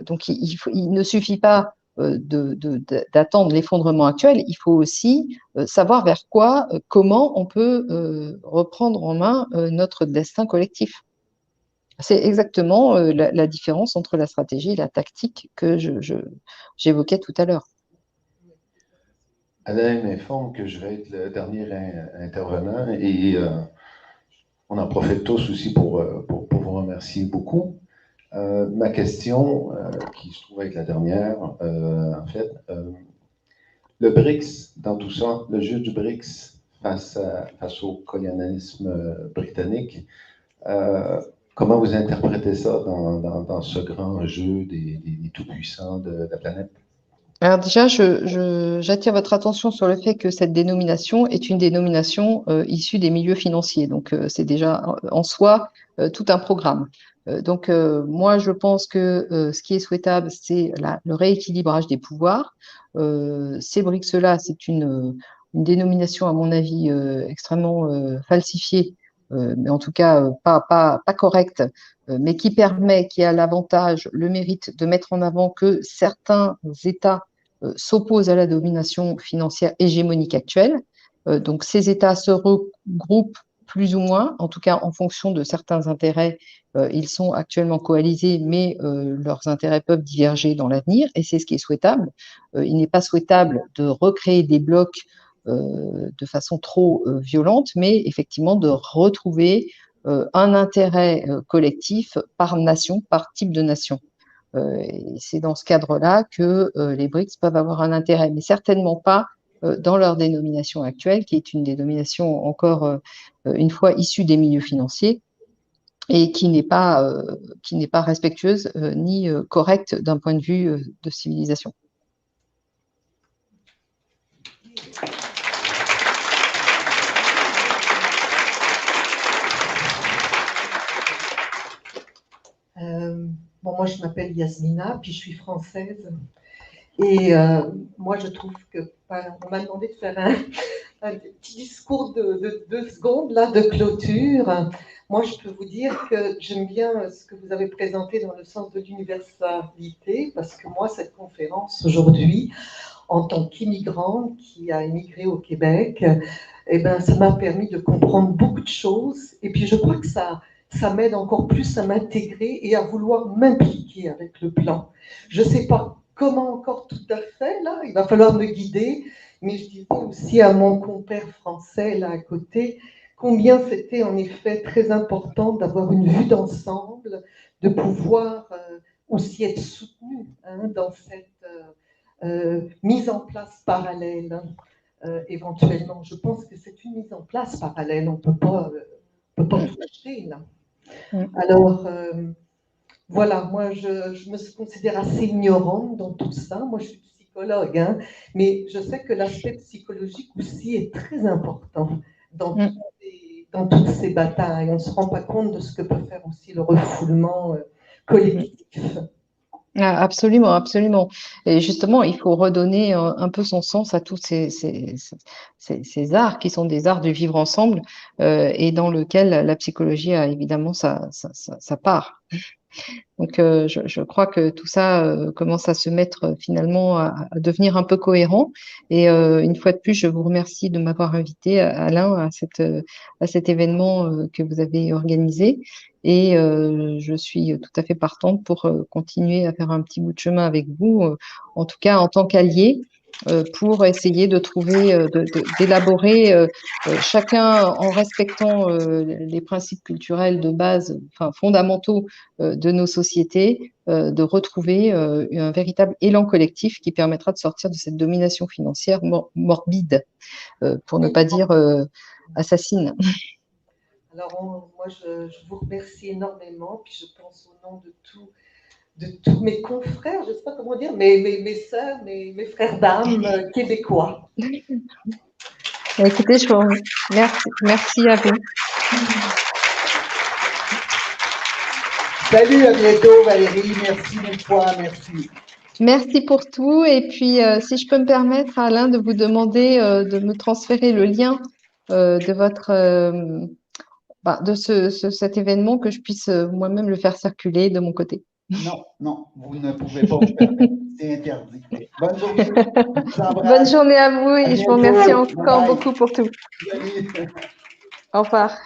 Donc, il ne suffit pas d'attendre l'effondrement actuel, il faut aussi savoir vers quoi, comment on peut reprendre en main notre destin collectif. C'est exactement la différence entre la stratégie et la tactique que j'évoquais tout à l'heure. Alain m'informe que je vais être le dernier intervenant et on en profite tous aussi pour vous remercier beaucoup. Ma question, qui se trouve être la dernière, en fait, le BRICS, dans tout ça, le jeu du BRICS face au colonialisme britannique, comment vous interprétez ça dans ce grand jeu des tout-puissants de la planète? Alors déjà, j'attire votre attention sur le fait que cette dénomination est une dénomination issue des milieux financiers. Donc, c'est déjà en soi tout un programme. Donc, moi, je pense que ce qui est souhaitable, c'est le rééquilibrage des pouvoirs. Ces BRICS-là, c'est une dénomination, à mon avis, extrêmement falsifiée mais en tout cas pas correcte, mais qui a l'avantage, le mérite de mettre en avant que certains États s'opposent à la domination financière hégémonique actuelle. Donc ces États se regroupent plus ou moins, en tout cas en fonction de certains intérêts. Ils sont actuellement coalisés, mais leurs intérêts peuvent diverger dans l'avenir, et c'est ce qui est souhaitable. Il n'est pas souhaitable de recréer des blocs de façon trop violente, mais effectivement de retrouver un intérêt collectif par nation, par type de nation. Et c'est dans ce cadre-là que les BRICS peuvent avoir un intérêt, mais certainement pas dans leur dénomination actuelle, qui est une dénomination encore une fois issue des milieux financiers et qui n'est pas respectueuse ni correcte d'un point de vue de civilisation. Bon, moi, je m'appelle Yasmina, puis je suis française. Et moi, je trouve que on m'a demandé de faire un petit discours de 2 secondes là, de clôture. Moi, je peux vous dire que j'aime bien ce que vous avez présenté dans le sens de l'universalité, parce que moi, cette conférence aujourd'hui, en tant qu'immigrante qui a immigré au Québec, eh ben, ça m'a permis de comprendre beaucoup de choses. Et puis, je crois que ça m'aide encore plus à m'intégrer et à vouloir m'impliquer avec le plan. Je ne sais pas comment encore tout à fait, là, il va falloir me guider, mais je disais aussi à mon compère français, là à côté, combien c'était en effet très important d'avoir une vue d'ensemble, de pouvoir aussi être soutenu dans cette mise en place parallèle, éventuellement. Je pense que c'est une mise en place parallèle, on ne peut pas tout acheter, là. Alors, voilà, moi, je me considère assez ignorante dans tout ça. Moi, je suis psychologue, mais je sais que l'aspect psychologique aussi est très important dans toutes ces batailles. On ne se rend pas compte de ce que peut faire aussi le refoulement collectif. Absolument, absolument. Et justement, il faut redonner un peu son sens à tous ces arts qui sont des arts du vivre ensemble et dans lequel la psychologie a évidemment sa part. Donc, je crois que tout ça commence à se mettre finalement à devenir un peu cohérent. Et une fois de plus, je vous remercie de m'avoir invité, Alain, à cet événement que vous avez organisé. Et je suis tout à fait partante pour continuer à faire un petit bout de chemin avec vous, en tout cas en tant qu'allié, pour essayer de trouver, d'élaborer chacun en respectant les principes culturels de base, enfin fondamentaux de nos sociétés, de retrouver un véritable élan collectif qui permettra de sortir de cette domination financière morbide, pour ne pas dire assassine. Alors, moi, je vous remercie énormément, puis je pense au nom de tous mes confrères, je ne sais pas comment dire, mes sœurs, mes frères d'âme québécois. Écoutez, merci à vous. Salut, à bientôt Valérie, merci mille fois, merci. Merci pour tout. Et puis, si je peux me permettre, Alain, de vous demander de me transférer le lien de cet événement, que je puisse moi-même le faire circuler de mon côté. Non, vous ne pouvez pas vous permettre. C'est interdit. Bonne journée. Bonne journée à vous et je vous remercie encore beaucoup pour tout. Au revoir.